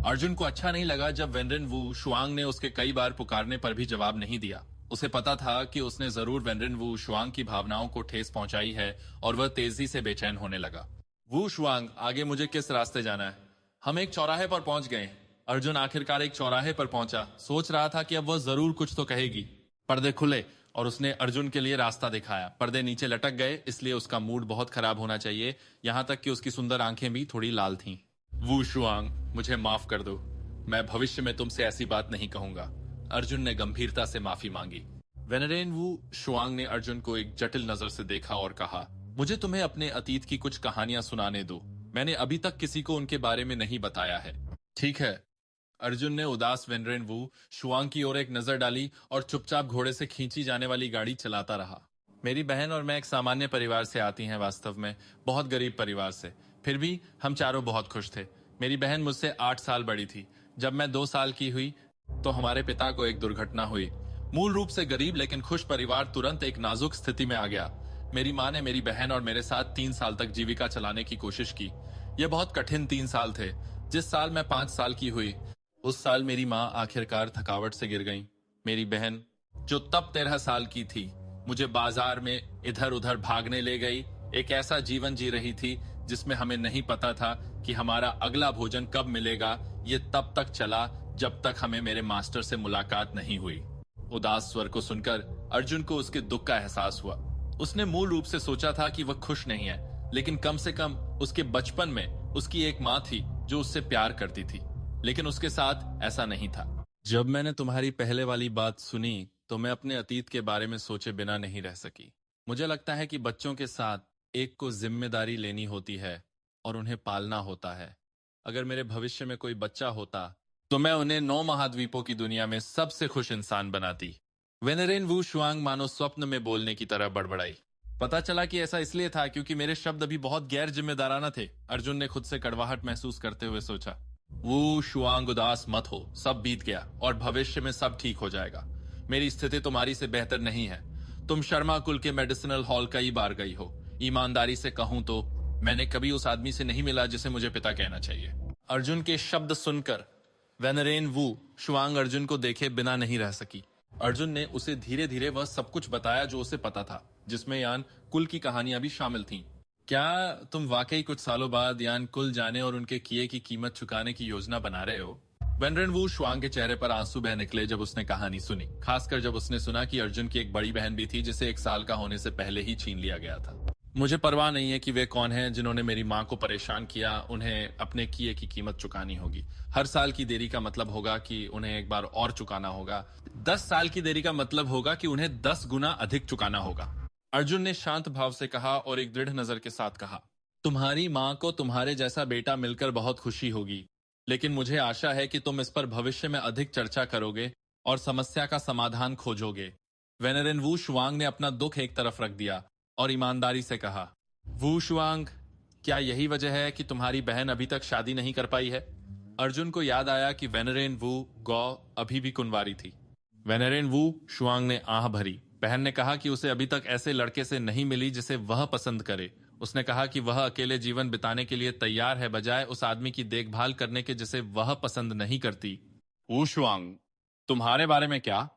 अर्जुन को अच्छा नहीं लगा जब वेनरेन वू शुआंग ने उसके कई बार पुकारने पर भी जवाब नहीं दिया। उसे पता था कि उसने जरूर वेनरेन वू शुआंग की भावनाओं को ठेस पहुंचाई है और वह तेजी से बेचैन होने लगा। वू शुआंग, आगे मुझे किस रास्ते जाना है? हम एक चौराहे पर पहुंच गए। अर्जुन आखिरकार एक चौराहे पर पहुंचा। सोच रहा था कि अब वह जरूर कुछ तो कहेगी। पर्दे खुले और उसने अर्जुन के लिए रास्ता दिखाया। पर्दे नीचे लटक गए, इसलिए उसका मूड बहुत खराब होना चाहिए, यहां तक कि उसकी सुंदर आंखें भी थोड़ी लाल थीं। वू शुआंग, मुझे माफ कर दो। मैं भविष्य में तुमसे ऐसी बात नहीं कहूंगा। अर्जुन ने गंभीरता से माफी मांगी। वेनरेन वू शुआंग ने अर्जुन को एक जटिल नजर से देखा और कहा, मुझे तुम्हें अपने अतीत की कुछ कहानियां सुनाने दो। मैंने अभी तक किसी को उनके बारे में नहीं बताया है। ठीक है। अर्जुन ने उदास वेनरेन वू शुआंग की ओर एक नजर डाली और चुपचाप घोड़े से खींची जाने वाली गाड़ी चलाता रहा। मेरी बहन और मैं एक सामान्य परिवार से आती हैं, वास्तव में बहुत गरीब परिवार से। फिर भी हम चारों बहुत खुश थे। मेरी बहन मुझसे 8 साल बड़ी थी। जब मैं 2 साल की हुई तो हमारे पिता को एक दुर्घटना हुई। मूल रूप से गरीब लेकिन खुश परिवार तुरंत एक नाजुक स्थिति में आ गया। मेरी माँ ने मेरी बहन और मेरे साथ 3 साल तक जीविका चलाने की कोशिश की। ये बहुत कठिन 3 साल थे। जिस साल मैं 5 साल की हुई उस साल मेरी माँ आखिरकार थकावट से गिर गई। मेरी बहन, जो तब 13 साल की थी, मुझे बाजार में इधर उधर भागने ले गई। एक ऐसा जीवन जी रही थी जिसमें हमें नहीं पता था कि हमारा अगला भोजन कब मिलेगा। ये तब तक चला जब तक हमें मेरे मास्टर से मुलाकात नहीं हुई। उदास स्वर को सुनकर अर्जुन को उसके दुख का एहसास हुआ। उसने मूल रूप से सोचा था कि वह खुश नहीं है, लेकिन कम से कम उसके बचपन में उसकी एक माँ थी जो उससे प्यार करती थी। लेकिन उसके साथ ऐसा नहीं था। जब मैंने तुम्हारी पहले वाली बात सुनी तो मैं अपने अतीत के बारे में सोचे बिना नहीं रह सकी। मुझे लगता है कि बच्चों के साथ एक को जिम्मेदारी लेनी होती है और उन्हें पालना होता है। अगर मेरे भविष्य में कोई बच्चा होता तो मैं उन्हें 9 महाद्वीपों की दुनिया में सबसे खुश इंसान बनाती। वेनरेन वू शुआंग मानो स्वप्न में बोलने की तरह बड़बड़ाई। पता चला कि ऐसा इसलिए था क्योंकि मेरे शब्द अभी बहुत गैर जिम्मेदाराना थे। अर्जुन ने खुद से कड़वाहट महसूस करते हुए सोचा। वो शुआंग, उदास मत हो, सब बीत गया और भविष्य में सब ठीक हो जाएगा। मेरी स्थिति तुम्हारी से बेहतर नहीं है। तुम शर्मा कुल के मेडिसिनल हॉल कई बार गई हो। ईमानदारी से कहूं तो मैंने कभी उस आदमी से नहीं मिला जिसे मुझे पिता कहना चाहिए। अर्जुन के शब्द सुनकर वेनरेन वू शुआंग अर्जुन को देखे बिना नहीं रह सकी। अर्जुन ने उसे धीरे धीरे वह सब कुछ बताया जो उसे पता था, जिसमें यान कुल की कहानियां भी शामिल थीं। क्या तुम वाकई कुछ सालों बाद यान कुल जाने और उनके किए की कीमत चुकाने की योजना बना रहे हो? वेनरेन वू शुआंग के चेहरे पर आंसू बह निकले जब उसने कहानी सुनी, खासकर जब उसने सुना कि अर्जुन की एक बड़ी बहन भी थी जिसे 1 साल का होने से पहले ही छीन लिया गया था। मुझे परवाह नहीं है कि वे कौन हैं जिन्होंने मेरी माँ को परेशान किया। उन्हें अपने किए की कीमत चुकानी होगी। हर साल की देरी का मतलब होगा कि उन्हें एक बार और चुकाना होगा। 10 साल की देरी का मतलब होगा कि उन्हें 10 गुना अधिक चुकाना होगा। अर्जुन ने शांत भाव से कहा और एक दृढ़ नजर के साथ कहा, तुम्हारी माँ को तुम्हारे जैसा बेटा मिलकर बहुत खुशी होगी, लेकिन मुझे आशा है कि तुम इस पर भविष्य में अधिक चर्चा करोगे और समस्या का समाधान खोजोगे। वेनरेन वू शुआंग ने अपना दुख एक तरफ रख दिया और ईमानदारी से कहा, वू शुआंग, क्या यही वजह है कि तुम्हारी बहन अभी तक शादी नहीं कर पाई है? अर्जुन को याद आया कि वेनरेन वू गौ अभी भी कुंवारी थी। वेनरेन वू शुआंग ने आह भरी। बहन ने कहा कि उसे अभी तक ऐसे लड़के से नहीं मिली जिसे वह पसंद करे। उसने कहा कि वह अकेले जीवन बिताने के लिए तैयार है, बजाय उस आदमी की देखभाल करने के जिसे वह पसंद नहीं करती। वू शुआंग, तुम्हारे बारे में क्या?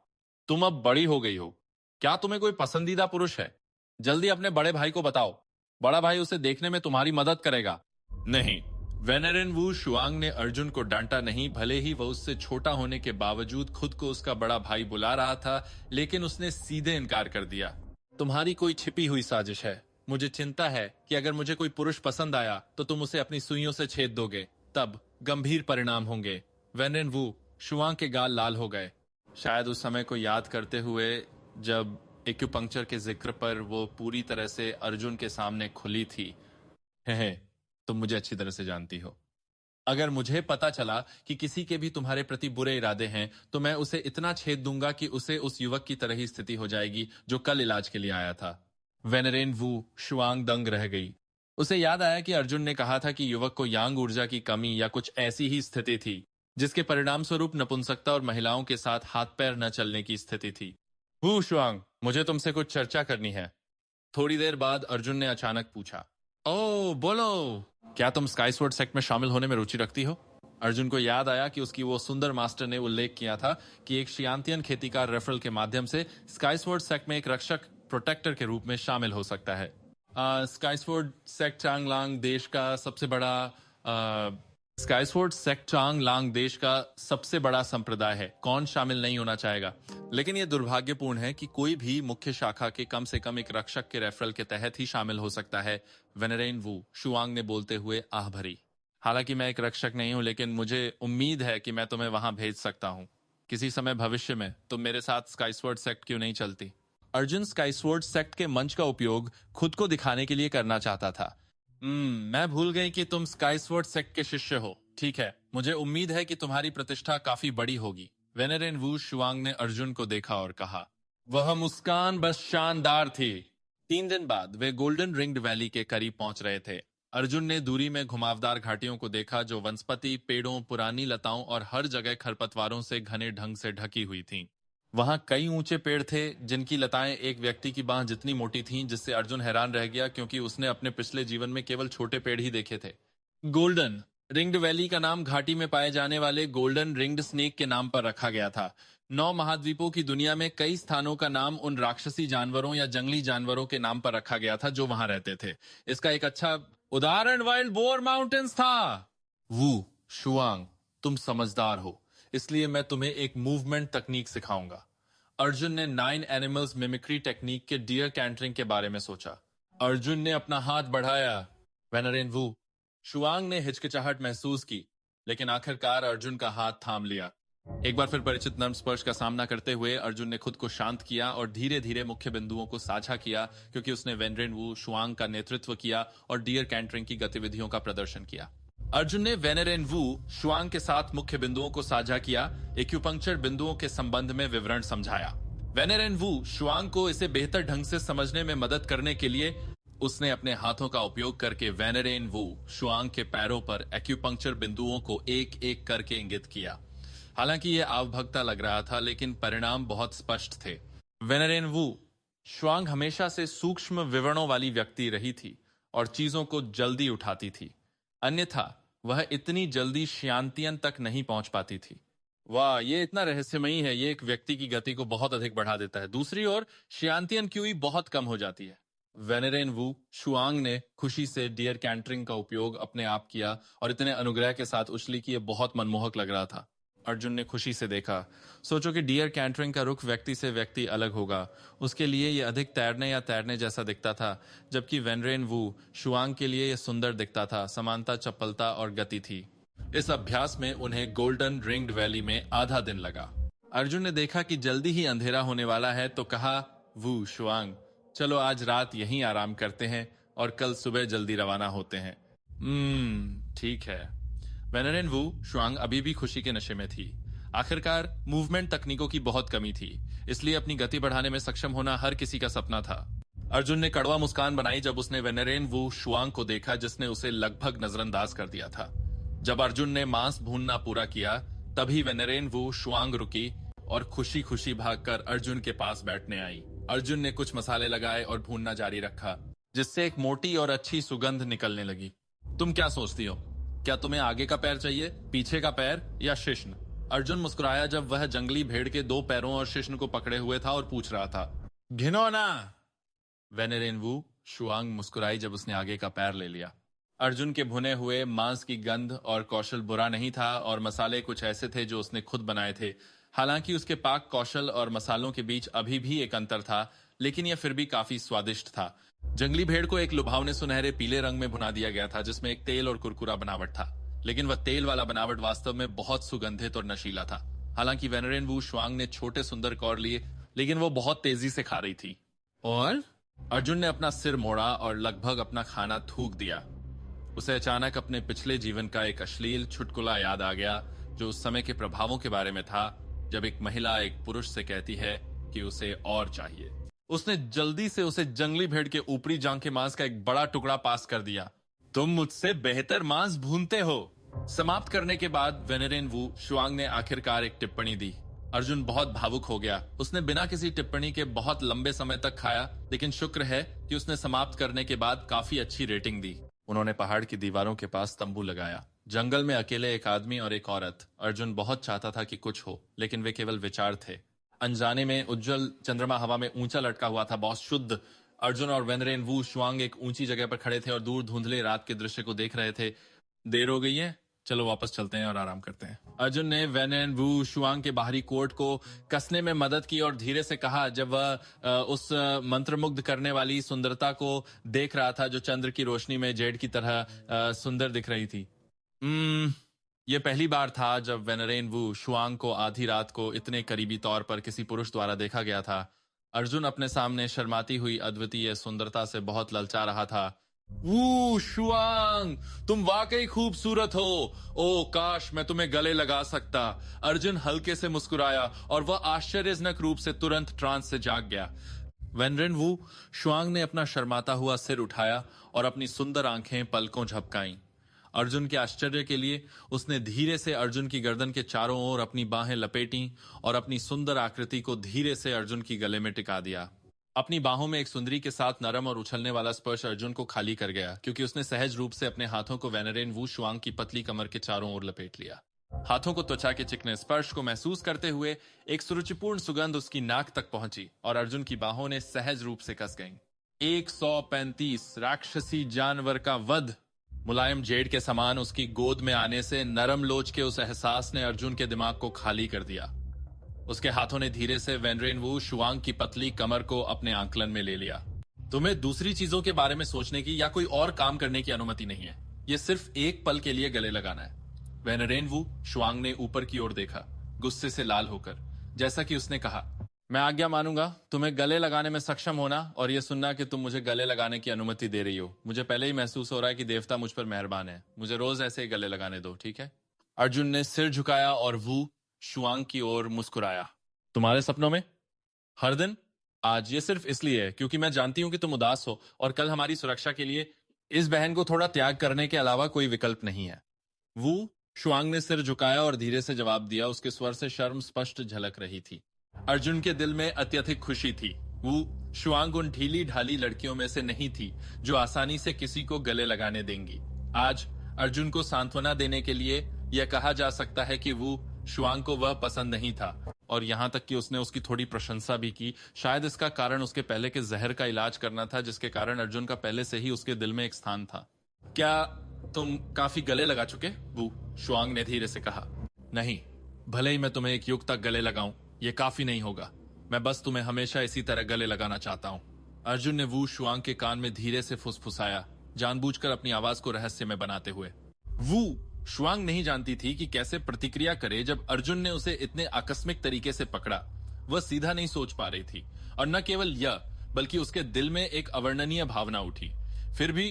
तुम अब बड़ी हो गई हो। क्या तुम्हें कोई पसंदीदा पुरुष है? जल्दी अपने बड़े भाई को बताओ। बड़ा भाई उसे देखने में तुम्हारी मदद करेगा। नहीं, वेनरेन वू शुआंग ने अर्जुन को डांटा नहीं, भले ही वह उससे छोटा होने के बावजूद खुद को उसका बड़ा भाई बुला रहा था, लेकिन उसने सीधे इनकार कर दिया। तुम्हारी कोई छिपी हुई साजिश है। मुझे चिंता है कि अगर मुझे कोई पुरुष पसंद आया तो तुम उसे अपनी सुइयों से छेद दोगे, तब गंभीर परिणाम होंगे। वेनरेन वू शुआंग के गाल लाल हो गए, शायद उस समय को याद करते हुए जब एक्यूपंक्चर के जिक्र पर वो पूरी तरह से अर्जुन के सामने खुली थी। है, तुम मुझे अच्छी तरह से जानती हो। अगर मुझे पता चला कि किसी के भी तुम्हारे प्रति बुरे इरादे हैं तो मैं उसे इतना छेद दूंगा कि उसे उस युवक की तरह ही स्थिति हो जाएगी जो कल इलाज के लिए आया था। वेनरेन वू शुआंग दंग रह गई। उसे याद आया कि अर्जुन ने कहा था कि युवक को यांग ऊर्जा की कमी या कुछ ऐसी ही स्थिति थी जिसके परिणाम स्वरूप नपुंसकता और महिलाओं के साथ हाथ पैर न चलने की स्थिति थी। वू शुआंग, मुझे तुमसे कुछ चर्चा करनी है। थोड़ी देर बाद अर्जुन ने अचानक पूछा, ओ बोलो, क्या तुम स्काईसवॉर्ड सेक्ट में शामिल होने में रुचि रखती हो? अर्जुन को याद आया कि उसकी वो सुंदर मास्टर ने उल्लेख किया था कि एक शियांतियन खेतीकार रेफरल के माध्यम से स्काईसवॉर्ड सेक्ट में एक रक्षक प्रोटेक्टर के रूप में शामिल हो सकता है। स्काईसवॉर्ड सेक्ट चांगलांग देश का सबसे बड़ा स्काईसवॉर्ड सेक्ट चांगलांग देश का सबसे बड़ा संप्रदाय है। कौन शामिल नहीं होना चाहेगा? लेकिन यह दुर्भाग्यपूर्ण है कि कोई भी मुख्य शाखा के कम से कम एक रक्षक के रेफरल के तहत ही शामिल हो सकता है। वेनरेन वू शुआंग ने बोलते हुए आह भरी। हालांकि मैं एक रक्षक नहीं हूं, लेकिन मुझे उम्मीद है कि मैं तुम्हें वहां भेज सकता हूं। किसी समय भविष्य में तुम मेरे साथ स्काईसवॉर्ड सेक्ट क्यों नहीं चलती? अर्जुन स्काईसवॉर्ड सेक्ट के मंच का उपयोग खुद को दिखाने के लिए करना चाहता था। मैं भूल गई कि तुम स्काईसवॉर्ड सेक्ट के शिष्य हो। ठीक है, मुझे उम्मीद है कि तुम्हारी प्रतिष्ठा काफी बड़ी होगी। वेनरेन वू शुआंग ने अर्जुन को देखा और कहा। वह मुस्कान बस शानदार थी। 3 दिन बाद वे गोल्डन रिंग्ड वैली के करीब पहुंच रहे थे। अर्जुन ने दूरी में घुमावदार घाटियों को देखा जो वनस्पति, पेड़ों, पुरानी लताओं और हर जगह खरपतवारों से घने ढंग से ढकी हुई थीं। वहां कई ऊंचे पेड़ थे जिनकी लताएं एक व्यक्ति की बांह जितनी मोटी थीं, जिससे अर्जुन हैरान रह गया क्योंकि उसने अपने पिछले जीवन में केवल छोटे पेड़ ही देखे थे। गोल्डन रिंग्ड वैली का नाम घाटी में पाए जाने वाले गोल्डन रिंग्ड स्नेक के नाम पर रखा गया था। 9 महाद्वीपों की दुनिया में कई स्थानों का नाम उन राक्षसी जानवरों या जंगली जानवरों के नाम पर रखा गया था जो वहां रहते थे। इसका एक अच्छा उदाहरण वाइल्ड बोर माउंटेन्स था। वू शुआंग, तुम समझदार हो, इसलिए मैं तुम्हें एक मूवमेंट तकनीक सिखाऊंगा। अर्जुन ने 9 एनिमल्स मिमिक्री टेक्निक के डियर कैंटरिंग के बारे में सोचा। अर्जुन ने अपना हाथ बढ़ाया। वेनरेन वू शुआंग ने हिचकिचाहट महसूस की, लेकिन आखिरकार अर्जुन का हाथ थाम लिया। एक बार फिर परिचित नर्म स्पर्श का सामना करते हुए अर्जुन ने खुद को शांत किया और धीरे धीरे मुख्य बिंदुओं को साझा किया, क्योंकि उसने वेनरेन वू शुआंग का नेतृत्व किया और डियर कैंटरिंग की गतिविधियों का प्रदर्शन किया। अर्जुन ने वेनरेन वू शुआंग के साथ मुख्य बिंदुओं को साझा किया, एक्यूपंक्चर बिंदुओं के संबंध में विवरण समझाया। वेनेरेन वू शुआंग को इसे बेहतर ढंग से समझने में मदद करने के लिए उसने अपने हाथों का उपयोग करके वेनेरेन वू शुआंग के पैरों पर एक्यूपंक्चर बिंदुओं को एक एक करके इंगित किया। हालांकि यह आवभगता लग रहा था, लेकिन परिणाम बहुत स्पष्ट थे। वेनेरेन वू शुआंग हमेशा से सूक्ष्म विवरणों वाली व्यक्ति रही थी और चीजों को जल्दी उठाती थी, अन्यथा वह इतनी जल्दी शांतियन तक नहीं पहुंच पाती थी। वाह, ये इतना रहस्यमयी है। ये एक व्यक्ति की गति को बहुत अधिक बढ़ा देता है। दूसरी ओर शियांतियन क्यूई बहुत कम हो जाती है। वेनेरेन वू शुआंग ने खुशी से डियर कैंटरिंग का उपयोग अपने आप किया और इतने अनुग्रह के साथ उछली कि यह बहुत मनमोहक लग रहा था। अर्जुन ने खुशी से देखा। सोचो कि डियर कैंटरिंग का रुख व्यक्ति से व्यक्ति अलग होगा। उसके लिए यह अधिक तैरने या तैरने जैसा दिखता था, जबकि वेनरेन वू शुआंग के लिए यह सुंदर दिखता था। समानता, चपलता और गति थी। इस अभ्यास में उन्हें गोल्डन रिंग्ड वैली में आधा दिन लगा। अर्जुन ने देखा कि जल्दी ही अंधेरा होने वाला है, तो कहा, वू शुआंग, चलो आज रात यहीं आराम करते हैं और कल सुबह जल्दी रवाना होते हैं। ठीक है। वेनेरेन वू शुआंग अभी भी खुशी के नशे में थी। आखिरकार मूवमेंट तकनीकों की बहुत कमी थी, इसलिए अपनी गति बढ़ाने में सक्षम होना हर किसी का सपना था। अर्जुन ने कड़वा मुस्कान बनाई जब उसने वेनेरेन वू शुआंग को देखा, जिसने उसे लगभग नजरअंदाज कर दिया था। जब अर्जुन ने मांस भूनना पूरा किया, तभी वेनेरेन वू शुआंग रुकी और खुशी खुशी भागकर अर्जुन के पास बैठने आई। अर्जुन ने कुछ मसाले लगाए और भूनना जारी रखा, जिससे एक मोटी और अच्छी सुगंध निकलने लगी। तुम क्या सोचती हो? क्या तुम्हें आगे का पैर चाहिए, पीछे का पैर या शिश्न? अर्जुन मुस्कुराया जब वह जंगली भेड़ के 2 पैरों और शिश्न को पकड़े हुए था और पूछ रहा था। घिनौना! वेनेरेन वू शुआंग मुस्कुराई जब उसने आगे का पैर ले लिया। अर्जुन के भुने हुए मांस की गंध और कौशल बुरा नहीं था, और मसाले कुछ ऐसे थे जो उसने खुद बनाए थे। हालांकि उसके पाक कौशल और मसालों के बीच अभी भी एक अंतर था, लेकिन यह फिर भी काफी स्वादिष्ट था। जंगली भेड़ को एक लुभावने सुनहरे पीले रंग में भुना दिया गया था, जिसमें एक तेल और कुरकुरा बनावट था, लेकिन वह तेल वाला बनावट वास्तव में बहुत सुगंधित और नशीला था। हालांकि वेनेरेन वू शुआंग ने छोटे सुंदर कौर लिए, लेकिन वो बहुत तेजी से खा रही थी। और अर्जुन ने अपना सिर मोड़ा और लगभग अपना खाना थूक दिया। उसे अचानक अपने पिछले जीवन का एक अश्लील चुटकुला याद आ गया, जो उस समय के प्रभावों के बारे में था, जब एक महिला एक पुरुष से कहती है कि उसे और चाहिए। उसने जल्दी से उसे जंगली भेड़ के ऊपरी जांघ के मांस का एक बड़ा टुकड़ा पास कर दिया। तुम मुझसे बेहतर मांस भूनते हो। समाप्त करने के बाद वेनेरेन वू शुआंग ने आखिरकार एक टिप्पणी दी। अर्जुन बहुत भावुक हो गया। उसने बिना किसी टिप्पणी के बहुत लंबे समय तक खाया, लेकिन शुक्र है कि उसने समाप्त करने के बाद काफी अच्छी रेटिंग दी। उन्होंने पहाड़ की दीवारों के पास तंबू लगाया। जंगल में अकेले एक आदमी और एक औरत। अर्जुन बहुत चाहता था कि कुछ हो, लेकिन वे केवल विचार थे। अनजाने में उज्जवल चंद्रमा हवा में ऊंचा लटका हुआ था, बहुत शुद्ध। अर्जुन और वेनेरेन वू शुआंग एक ऊंची जगह पर खड़े थे और दूर धुंधले रात के दृश्य को देख रहे थे। देर हो गई है, चलो वापस चलते हैं और आराम करते हैं। अर्जुन ने वेनेरेन वू शुआंग के बाहरी कोट को कसने में मदद की और धीरे से कहा, जब वह उस मंत्रमुग्ध करने वाली सुंदरता को देख रहा था जो चंद्र की रोशनी में जेड की तरह सुंदर दिख रही थी। यह पहली बार था जब वेनेरेन वू शुआंग को आधी रात को इतने करीबी तौर पर किसी पुरुष द्वारा देखा गया था। अर्जुन अपने सामने शर्माती हुई अद्वितीय सुंदरता से बहुत ललचा रहा था। वू शुआंग, तुम वाकई खूबसूरत हो। ओ काश मैं तुम्हें गले लगा सकता। अर्जुन हल्के से मुस्कुराया और वह आश्चर्यजनक रूप से तुरंत ट्रांस से जाग गया। वेनेरेन वू शुआंग ने अपना शर्माता हुआ सिर उठाया और अपनी सुंदर आंखें पलकों झपकाईं। अर्जुन के आश्चर्य के लिए उसने धीरे से अर्जुन की गर्दन के चारों ओर अपनी बाहें लपेटीं और अपनी सुंदर आकृति को धीरे से अर्जुन की गले में टिका दिया। अपनी बाहों में एक सुंदरी के साथ नरम और उछलने वाला स्पर्श अर्जुन को खाली कर गया, क्योंकि उसने सहज रूप से अपने हाथों को वेनेरेन वू शुआंग की पतली कमर के चारों ओर लपेट लिया। हाथों को त्वचा के चिकने स्पर्श को महसूस करते हुए एक सुरुचिपूर्ण सुगंध उसकी नाक तक पहुंची और अर्जुन की बाहों ने सहज रूप से कस गईं। 135 राक्षसी जानवर का वध। मुलायम जेड के समान उसकी गोद में आने से नरम लोच के उस एहसास ने अर्जुन के दिमाग को खाली कर दिया। उसके हाथों ने धीरे से वेनेरेन वू शुआंग की पतली कमर को अपने आंकलन में ले लिया। तुम्हें दूसरी चीजों के बारे में सोचने की या कोई और काम करने की अनुमति नहीं है। यह सिर्फ एक पल के लिए गले लगाना है। वेनेरेन वू शुआंग ने ऊपर की ओर देखा, गुस्से से लाल होकर। जैसा कि उसने कहा, मैं आज्ञा मानूंगा। तुम्हें गले लगाने में सक्षम होना और यह सुनना कि तुम मुझे गले लगाने की अनुमति दे रही हो, मुझे पहले ही महसूस हो रहा है कि देवता मुझ पर मेहरबान है। मुझे रोज ऐसे ही गले लगाने दो, ठीक है? अर्जुन ने सिर झुकाया और वू शुआंग की ओर मुस्कुराया। तुम्हारे सपनों में हर दिन? आज ये सिर्फ इसलिए है क्योंकि मैं जानती हूँ कि तुम उदास हो और कल हमारी सुरक्षा के लिए इस बहन को थोड़ा त्याग करने के अलावा कोई विकल्प नहीं है। वू शुआंग ने सिर झुकाया और धीरे से जवाब दिया। उसके स्वर से शर्म स्पष्ट झलक रही थी। अर्जुन के दिल में अत्यधिक खुशी थी। वो शुआंग उन ढीली ढाली लड़कियों में से नहीं थी जो आसानी से किसी को गले लगाने देंगी। आज अर्जुन को सांत्वना देने के लिए यह कहा जा सकता है कि वो शुआंग को वह पसंद नहीं था, और यहां तक कि उसने उसकी थोड़ी प्रशंसा भी की। शायद इसका कारण उसके पहले के जहर का इलाज करना था, जिसके कारण अर्जुन का पहले से ही उसके दिल में एक स्थान था। क्या तुम काफी गले लगा चुके? वो शुआंग ने धीरे से कहा। नहीं, भले ही मैं तुम्हें एक युग तक गले लगाऊं, यह काफी नहीं होगा। मैं बस तुम्हें हमेशा इसी तरह गले लगाना चाहता हूं। अर्जुन ने वू शुआंग के कान में धीरे से फुसफुसाया, जानबूझकर अपनी आवाज को रहस्य में बनाते हुए। वू शुआंग नहीं जानती थी कि कैसे प्रतिक्रिया करे जब अर्जुन ने उसे इतने आकस्मिक तरीके से पकड़ा। वह सीधा नहीं सोच पा रही थी, और न केवल यह, बल्कि उसके दिल में एक अवर्णनीय भावना उठी। फिर भी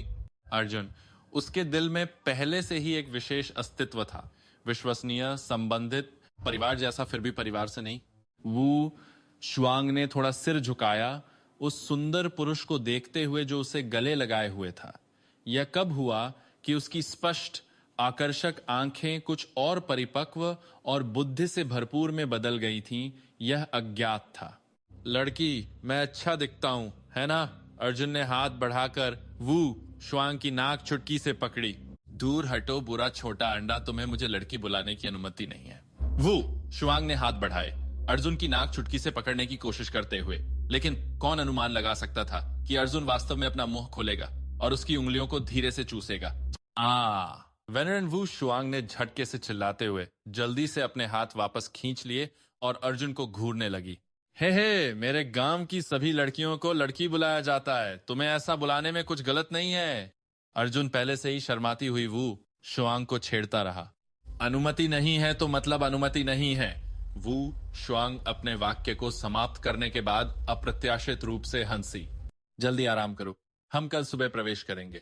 अर्जुन, उसके दिल में पहले से ही एक विशेष अस्तित्व था, विश्वसनीय, संबंधित, परिवार जैसा, फिर भी परिवार से नहीं। वो शुआंग ने थोड़ा सिर झुकाया, उस सुंदर पुरुष को देखते हुए जो उसे गले लगाए हुए था। यह कब हुआ कि उसकी स्पष्ट आकर्षक आंखें कुछ और परिपक्व और बुद्धि से भरपूर में बदल गई थीं, यह अज्ञात था। लड़की, मैं अच्छा दिखता हूं, है ना? अर्जुन ने हाथ बढ़ाकर वू शुआंग की नाक चुटकी से पकड़ी। दूर हटो बुरा छोटा अंडा, तुम्हें मुझे लड़की बुलाने की अनुमति नहीं है। वू शुआंग ने हाथ बढ़ाए, अर्जुन की नाक चुटकी से पकड़ने की कोशिश करते हुए। लेकिन कौन अनुमान लगा सकता था कि अर्जुन वास्तव में अपना मुंह खोलेगा और उसकी उंगलियों को धीरे से चूसेगा। वेनरन वू शुआंग ने झटके से चिल्लाते हुए जल्दी से अपने हाथ वापस खींच लिए और अर्जुन को घूरने लगी। हे, मेरे गांव की सभी लड़कियों को लड़की बुलाया जाता है, तुम्हें ऐसा बुलाने में कुछ गलत नहीं है। अर्जुन पहले से ही शर्माती हुई वू शुआंग को छेड़ता रहा। अनुमति नहीं है तो मतलब अनुमति नहीं है। वू शुआंग अपने वाक्य को समाप्त करने के बाद अप्रत्याशित रूप से हंसी। जल्दी आराम करो, हम कल सुबह प्रवेश करेंगे।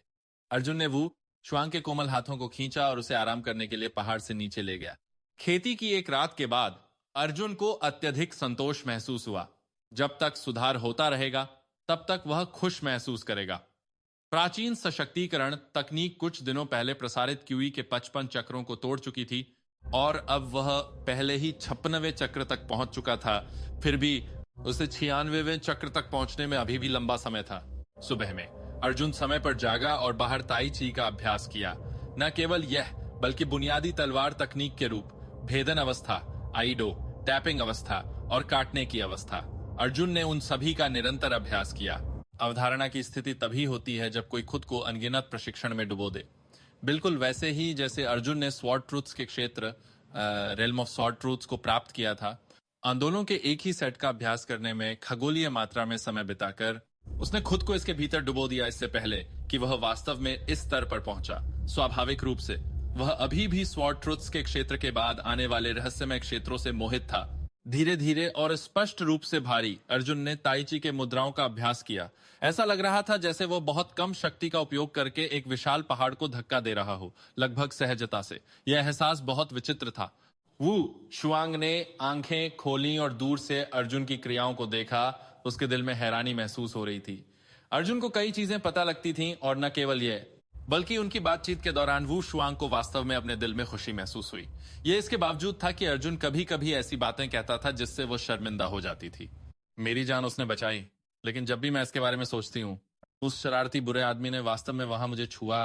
अर्जुन ने वू शुआंग के कोमल हाथों को खींचा और उसे आराम करने के लिए पहाड़ से नीचे ले गया। खेती की एक रात के बाद अर्जुन को अत्यधिक संतोष महसूस हुआ। जब तक सुधार होता रहेगा तब तक वह खुश महसूस करेगा। प्राचीन सशक्तिकरण तकनीक कुछ दिनों पहले प्रसारित क्यूई के 55 चक्रों को तोड़ चुकी थी, और अब वह पहले ही 56वें चक्र तक पहुंच चुका था। फिर भी उसे 96वें चक्र तक पहुंचने में अभी भी लंबा समय था। सुबह में अर्जुन समय पर जागा और बाहर ताई ची का अभ्यास किया। न केवल यह, बल्कि बुनियादी तलवार तकनीक के रूप, भेदन अवस्था, आइडो, टैपिंग अवस्था और काटने की अवस्था, अर्जुन ने उन सभी का निरंतर अभ्यास किया। अवधारणा की स्थिति तभी होती है जब कोई खुद को अनगिनत प्रशिक्षण में डुबो दे। बिल्कुल वैसे ही जैसे अर्जुन ने स्वॉर्ड ट्रूथ्स के क्षेत्र रेल्म ऑफ स्वॉर्ड ट्रूथ्स को प्राप्त किया था। आंदोलनों के एक ही सेट का अभ्यास करने में खगोलीय मात्रा में समय बिताकर उसने खुद को इसके भीतर डुबो दिया, इससे पहले कि वह वास्तव में इस स्तर पर पहुंचा। स्वाभाविक रूप से वह अभी भी स्वॉर्ड ट्रूथ्स के क्षेत्र के बाद आने वाले रहस्यमय क्षेत्रों से मोहित था। धीरे धीरे और स्पष्ट रूप से भारी अर्जुन ने ताइची के मुद्राओं का अभ्यास किया। ऐसा लग रहा था जैसे वो बहुत कम शक्ति का उपयोग करके एक विशाल पहाड़ को धक्का दे रहा हो, लगभग सहजता से। यह एहसास बहुत विचित्र था। वू शुआंग ने आंखें खोली और दूर से अर्जुन की क्रियाओं को देखा। उसके दिल में हैरानी महसूस हो रही थी। अर्जुन को कई चीजें पता लगती थीं, और न केवल यह, बल्कि उनकी बातचीत के दौरान वू शुआंग को वास्तव में अपने दिल में खुशी महसूस हुई। यह इसके बावजूद था कि अर्जुन कभी कभी ऐसी बातें कहता था जिससे वो शर्मिंदा हो जाती थी। मेरी जान उसने बचाई, लेकिन जब भी मैं इसके बारे में सोचती हूँ, उस शरारती बुरे आदमी ने वास्तव में वहां मुझे छुआ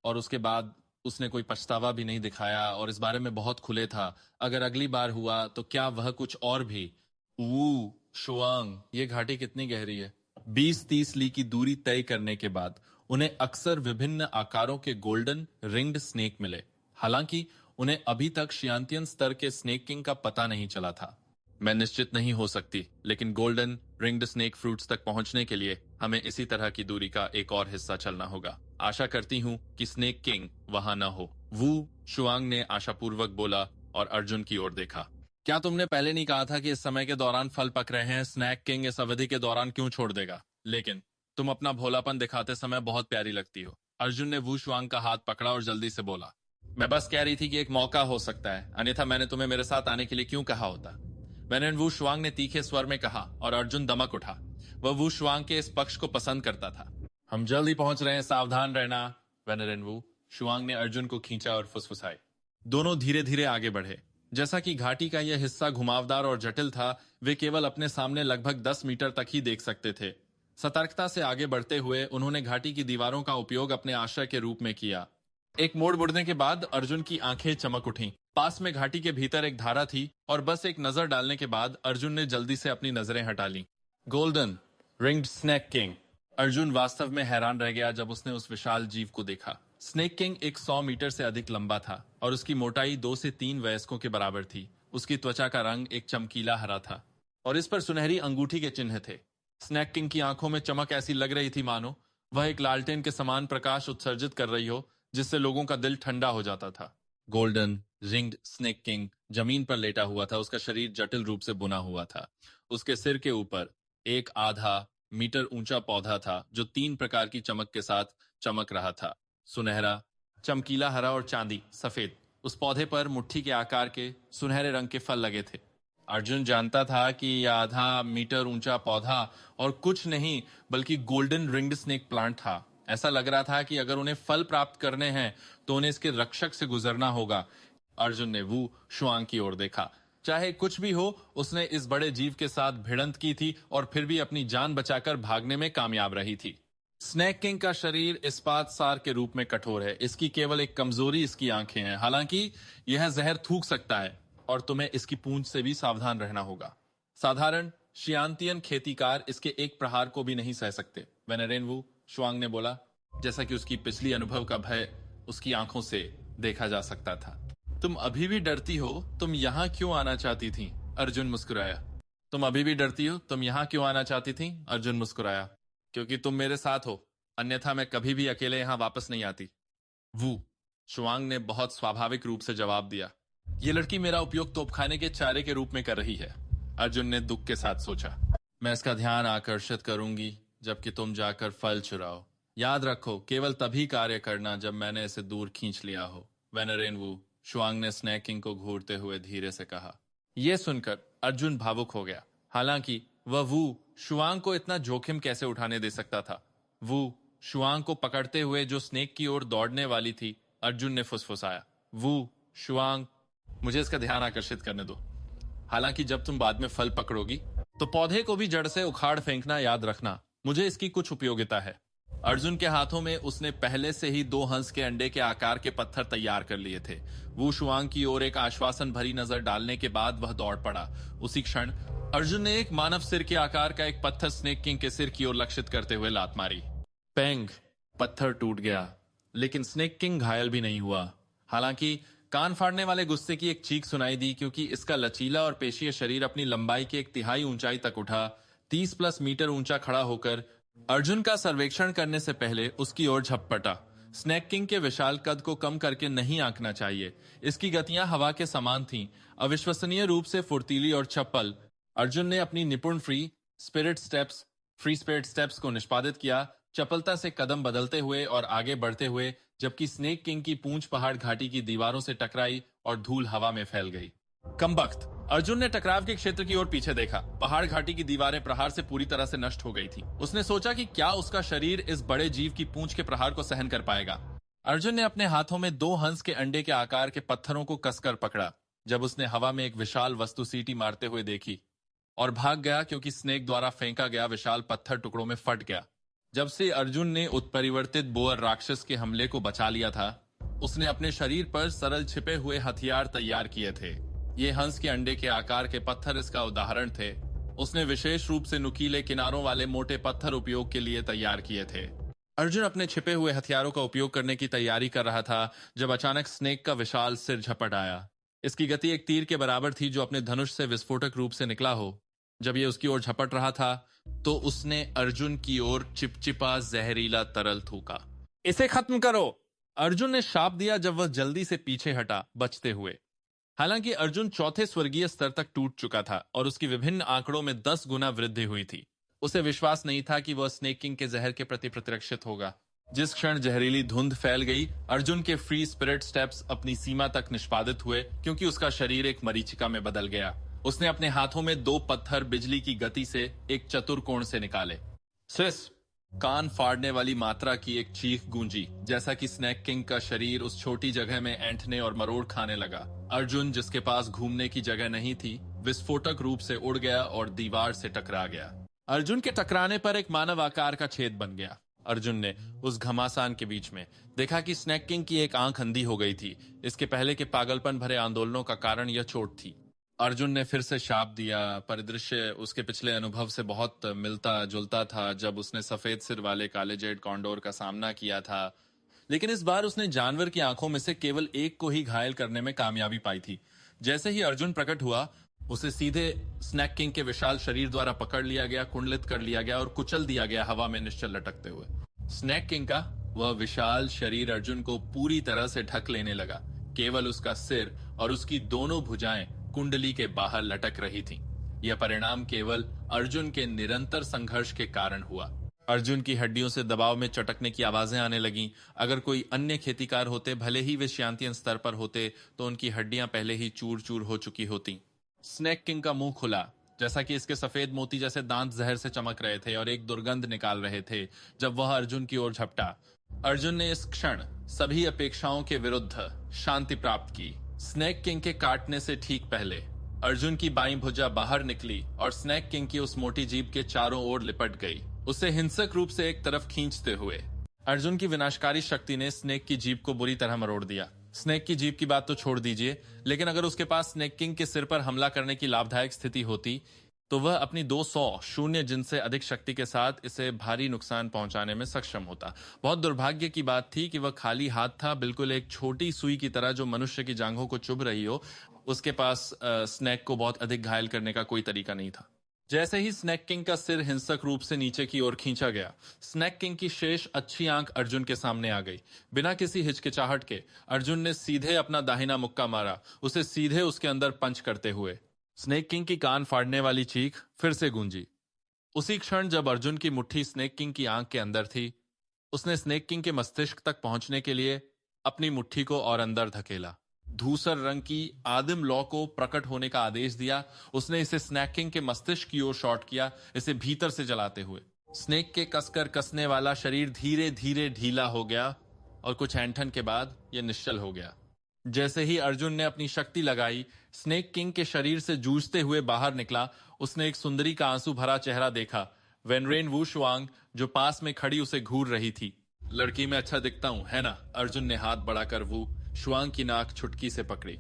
और उसके बाद उसने कोई पछतावा भी नहीं दिखाया और इस बारे में बहुत खुले था। अगर अगली बार हुआ तो क्या वह कुछ और भी। वू शुआंग, ये घाटी कितनी गहरी है। 20-30 ली की दूरी तय करने के बाद उन्हें अक्सर विभिन्न आकारों के गोल्डन रिंग्ड स्नेक मिले। हालांकि उन्हें अभी तक शियांतियन स्तर के स्नेक किंग का पता नहीं चला था। मैं निश्चित नहीं हो सकती, लेकिन गोल्डन रिंग्ड स्नेक फ्रूट्स तक पहुंचने के लिए हमें इसी तरह की दूरी का एक और हिस्सा चलना होगा। आशा करती हूँ कि स्नेक किंग वहां न हो। वू शुआंग ने आशापूर्वक बोला और अर्जुन की ओर देखा। क्या तुमने पहले नहीं कहा था कि इस समय के दौरान फल पक रहे हैं? स्नैक किंग इस अवधि के दौरान क्यों छोड़ देगा? लेकिन तुम अपना भोलापन दिखाते समय बहुत प्यारी लगती हो। अर्जुन ने वू शुआंग का हाथ पकड़ा और जल्दी से बोला। मैं बस कह रही थी कि एक मौका हो सकता है, अन्यथा मैंने तुम्हें मेरे साथ आने के लिए क्यों कहा होता। वेनेन वू शुआंग ने तीखे स्वर में कहा और अर्जुन दमक उठा। वह वू शुआंग के इस पक्ष को पसंद करता था। हम जल्दी पहुंच रहे हैं, सावधान रहना। वेनेन वू शुआंग ने अर्जुन को खींचा और फुसफुसाए। दोनों धीरे धीरे आगे बढ़े। जैसा कि घाटी का यह हिस्सा घुमावदार और जटिल था, वे केवल अपने सामने लगभग 10 मीटर तक ही देख सकते थे। सतर्कता से आगे बढ़ते हुए उन्होंने घाटी की दीवारों का उपयोग अपने आश्रय के रूप में किया। एक मोड़ मुड़ने के बाद अर्जुन की आंखें चमक उठीं। पास में घाटी के भीतर एक धारा थी और बस एक नजर डालने के बाद अर्जुन ने जल्दी से अपनी नजरें हटा ली। Golden ringed snake king. Arjun वास्तव में हैरान रह गया जब उसने उस विशाल जीव को देखा। स्नेक किंग एक 100 मीटर से अधिक लंबा था और उसकी मोटाई 2 से 3 वयस्कों के बराबर थी। उसकी त्वचा का रंग एक चमकीला हरा था और इस पर सुनहरी अंगूठी के चिन्ह थे। स्नेक किंग की आंखों में चमक ऐसी लग रही थी मानो वह एक लालटेन के समान प्रकाश उत्सर्जित कर रही हो, जिससे लोगों का दिल ठंडा हो जाता था। गोल्डन रिंग्ड स्नेक किंग जमीन पर लेटा हुआ था। उसका शरीर जटिल रूप से बुना हुआ था। उसके सिर के ऊपर एक आधा मीटर ऊंचा पौधा था जो 3 प्रकार की चमक के साथ चमक रहा था। सुनहरा, चमकीला हरा और चांदी सफेद। उस पौधे पर मुट्ठी के आकार के सुनहरे रंग के फल लगे थे। अर्जुन जानता था कि यह आधा मीटर ऊंचा पौधा और कुछ नहीं बल्कि गोल्डन रिंग्ड स्नेक प्लांट था। ऐसा लग रहा था कि अगर उन्हें फल प्राप्त करने हैं तो उन्हें इसके रक्षक से गुजरना होगा। अर्जुन ने वू शुआंग की ओर देखा। चाहे कुछ भी हो, उसने इस बड़े जीव के साथ भिड़ंत की थी और फिर भी अपनी जान बचाकर भागने में कामयाब रही थी। स्नेक किंग का शरीर इस्पात सार के रूप में कठोर है। इसकी केवल एक कमजोरी इसकी आंखें हैं। हालांकि यह जहर थूक सकता है और तुम्हें इसकी पूंछ से भी सावधान रहना होगा। साधारण शियांतियन खेतीकार इसके एक प्रहार को भी नहीं सह सकते। वेनेरेन वू शुआंग ने बोला, जैसा कि उसकी पिछली अनुभव का भय उसकी आंखों से देखा जा सकता था। तुम अभी भी डरती हो? तुम यहाँ क्यों आना चाहती थी? अर्जुन मुस्कुराया। तुम अभी भी डरती हो? तुम यहाँ क्यों आना चाहती थी? अर्जुन मुस्कुराया। क्योंकि तुम मेरे साथ हो, अन्यथा मैं कभी भी अकेले यहाँ वापस नहीं आती। वू शुआंग ने बहुत स्वाभाविक रूप से जवाब दिया। ये लड़की मेरा उपयोग तोपखाने के चारे के रूप में कर रही है। अर्जुन ने दुख के साथ सोचा। मैं इसका ध्यान आकर्षित करूंगी जबकि तुम जाकर फल चुराओ। याद रखो, केवल तभी कार्य करना जब मैंने इसे दूर खींच लिया हो। वेनेरेन वू शुआंग ने स्नेक किंग को घूरते हुए धीरे से कहा। यह सुनकर अर्जुन भावुक हो गया। हालांकि वह वू शुआंग को इतना जोखिम कैसे उठाने दे सकता था। वू शुआंग को पकड़ते हुए जो स्नेक की ओर दौड़ने वाली थी, अर्जुन ने फुसफुसाया। वू शुआंग, मुझे इसका ध्यान आकर्षित करने दो। हालांकि जब तुम बाद में फल पकड़ोगी तो पौधे को भी जड़ से उखाड़ फेंकना याद रखना। मुझे इसकी कुछ उपयोगिता है। अर्जुन के हाथों में उसने पहले से ही 2 हंस के अंडे के आकार के पत्थर तैयार कर लिए थे। वो शुआंग की ओर एक आश्वासन भरी नजर डालने के बाद वह दौड़ पड़ा। उसी क्षण अर्जुन ने एक मानव सिर के आकार का एक पत्थर स्नेक किंग के सिर की ओर लक्षित करते हुए लात मारी। पेंग, पत्थर टूट गया, लेकिन स्नेक किंग घायल भी नहीं हुआ। हालांकि कान फाड़ने वाले गुस्से की एक चीख सुनाई दी, क्योंकि इसका लचीला और पेशीय शरीर अपनी लंबाई के 1/3 ऊंचाई तक उठा। 30+ मीटर ऊंचा खड़ा होकर अर्जुन का सर्वेक्षण करने से पहले उसकी ओर झपटा। स्नेक किंग के विशाल कद को कम करके नहीं आंकना चाहिए। इसकी गतियां हवा के समान थीं, अविश्वसनीय रूप से फुर्तीली और चप्पल। अर्जुन ने अपनी निपुण फ्री स्पिरिट स्टेप्स को निष्पादित किया, चपलता से कदम बदलते हुए और आगे बढ़ते हुए, जबकि स्नेक किंग की पूंछ पहाड़ घाटी की दीवारों से टकराई और धूल हवा में फैल गई। कमबख्त! अर्जुन ने टकराव के क्षेत्र की ओर पीछे देखा। पहाड़ घाटी की दीवारें प्रहार से पूरी तरह से नष्ट हो गई थी। उसने सोचा कि क्या उसका शरीर इस बड़े जीव की पूंछ के प्रहार को सहन कर पाएगा। अर्जुन ने अपने हाथों में 2 हंस के अंडे के आकार के पत्थरों को कसकर पकड़ा। जब उसने हवा में एक विशाल वस्तु सीटी मारते हुए देखी और भाग गया, क्योंकि स्नेक द्वारा फेंका गया विशाल पत्थर टुकड़ों में फट गया। जब से अर्जुन ने उत्परिवर्तित बोअर राक्षस के हमले को बचा लिया था, उसने अपने शरीर पर सरल छिपे हुए हथियार तैयार किए थे। ये हंस के अंडे के आकार के पत्थर इसका उदाहरण थे। उसने विशेष रूप से नुकीले किनारों वाले मोटे पत्थर उपयोग के लिए तैयार किए थे। अर्जुन अपने छिपे हुए हथियारों का उपयोग करने की तैयारी कर रहा था जब अचानक स्नेक का विशाल सिर झपट आया। इसकी गति एक तीर के बराबर थी जो अपने धनुष से विस्फोटक रूप से निकला हो। जब यह उसकी ओर झपट रहा था तो उसने अर्जुन की ओर चिपचिपा जहरीला तरल थूका। इसे खत्म करो! अर्जुन ने शाप दिया जब वह जल्दी से पीछे हटा, बचते हुए। हालांकि अर्जुन 4थे स्वर्गीय स्तर तक टूट चुका था और उसकी विभिन्न आंकड़ों में 10 गुना वृद्धि हुई थी। उसे विश्वास नहीं था कि वह स्नेक किंग के जहर के प्रति प्रतिरक्षित होगा। जिस क्षण जहरीली धुंध फैल गई, अर्जुन के फ्री स्पिरिट स्टेप्स अपनी सीमा तक निष्पादित हुए, क्योंकि उसका शरीर एक मरीचिका में बदल गया। उसने अपने हाथों में 2 पत्थर बिजली की गति से एक चतुर कोण से निकाले। सिस! कान फाड़ने वाली मात्रा की एक चीख गूंजी, जैसा कि स्नैक किंग का शरीर उस छोटी जगह में ऐंठने और मरोड़ खाने लगा। अर्जुन, जिसके पास घूमने की जगह नहीं थी, विस्फोटक रूप से उड़ गया और दीवार से टकरा गया। अर्जुन के टकराने पर एक मानव आकार का छेद बन गया। अर्जुन ने उस घमासान के बीच में देखा कि स्नैक किंग की एक आंख अंधी हो गई थी। इसके पहले के पागलपन भरे आंदोलनों का कारण यह चोट थी। अर्जुन ने फिर से शाप दिया। परिदृश्य उसके पिछले अनुभव से बहुत मिलता जुलता था, जब उसने सफेद सिर वाले काले जेड कॉन्डोर का सामना किया था। लेकिन इस बार उसने जानवर की आंखों में से केवल एक को ही घायल करने में कामयाबी पाई थी। जैसे ही अर्जुन प्रकट हुआ, उसे सीधे स्नैक किंग के विशाल शरीर द्वारा पकड़ लिया गया, कुंडलित कर लिया गया और कुचल दिया गया, हवा में निश्चल लटकते हुए। स्नैक किंग का वह विशाल शरीर अर्जुन को पूरी तरह से ढक लेने लगा। केवल उसका सिर और उसकी दोनों भुजाएं कुंडली के बाहर लटक रही थीं। यह परिणाम केवल अर्जुन के निरंतर संघर्ष के कारण हुआ। अर्जुन की हड्डियों से दबाव में चटकने की आवाजें आने लगीं। अगर कोई अन्य खेतीकार होते, भले ही वे श्यांतियन स्तर पर होते, तो उनकी हड्डियां पहले ही चूर चूर हो चुकी होती। स्नैक किंग का मुंह खुला, जैसा कि इसके सफेद मोती जैसे दांत जहर से चमक रहे थे और एक दुर्गंध निकाल रहे थे, जब वह अर्जुन की ओर झपटा। अर्जुन ने इस क्षण सभी अपेक्षाओं के विरुद्ध शांति प्राप्त की। स्नैक किंग के काटने से ठीक पहले अर्जुन की बाईं भुजा बाहर निकली और स्नैक किंग की उस मोटी जीभ के चारों ओर लिपट गई, उसे हिंसक रूप से एक तरफ खींचते हुए। अर्जुन की विनाशकारी शक्ति ने स्नेक की जीभ को बुरी तरह मरोड़ दिया। स्नेक की जीभ की बात तो छोड़ दीजिए, लेकिन अगर उसके पास स्नेक किंग के सिर पर हमला करने की लाभदायक स्थिति होती, तो वह अपनी 200 शून्य जिन से अधिक शक्ति के साथ इसे भारी नुकसान पहुंचाने में सक्षम होता। बहुत दुर्भाग्य की बात थी कि वह खाली हाथ था, बिल्कुल एक छोटी सुई की तरह जो मनुष्य की जांघों को चुभ रही हो। उसके पास स्नेक को बहुत अधिक घायल करने का कोई तरीका नहीं था। जैसे ही स्नैक किंग का सिर हिंसक रूप से नीचे की ओर खींचा गया, स्नैक किंग की शेष अच्छी आंख अर्जुन के सामने आ गई। बिना किसी हिचकिचाहट के अर्जुन ने सीधे अपना दाहिना मुक्का मारा, उसे सीधे उसके अंदर पंच करते हुए। स्नेक किंग की कान फाड़ने वाली चीख फिर से गूंजी। उसी क्षण जब अर्जुन की मुट्ठी स्नेक किंग की आंख के अंदर थी, उसने स्नेक किंग के मस्तिष्क तक पहुंचने के लिए अपनी मुट्ठी को और अंदर धकेला। धूसर रंग की आदिम लौ को प्रकट होने का आदेश दिया। उसने इसे स्नैक किंग के मस्तिष्क की ओर शॉट किया, इसे भीतर से जलाते हुए। स्नेक के कसकर कसने वाला शरीर धीरे धीरे ढीला हो गया और कुछ ऐंठन के बाद यह निश्चल हो गया। जैसे ही अर्जुन ने अपनी शक्ति लगाई, स्नेक किंग के शरीर से जूझते हुए बाहर निकला। उसने एक सुंदरी का आंसू भरा चेहरा देखा, वेनरेन वू शुआंग, जो पास में खड़ी उसे घूर रही थी। लड़की में अच्छा दिखता हूं, है ना? अर्जुन ने हाथ बढ़ाकर वू शुआंग की नाक छुटकी से पकड़ी।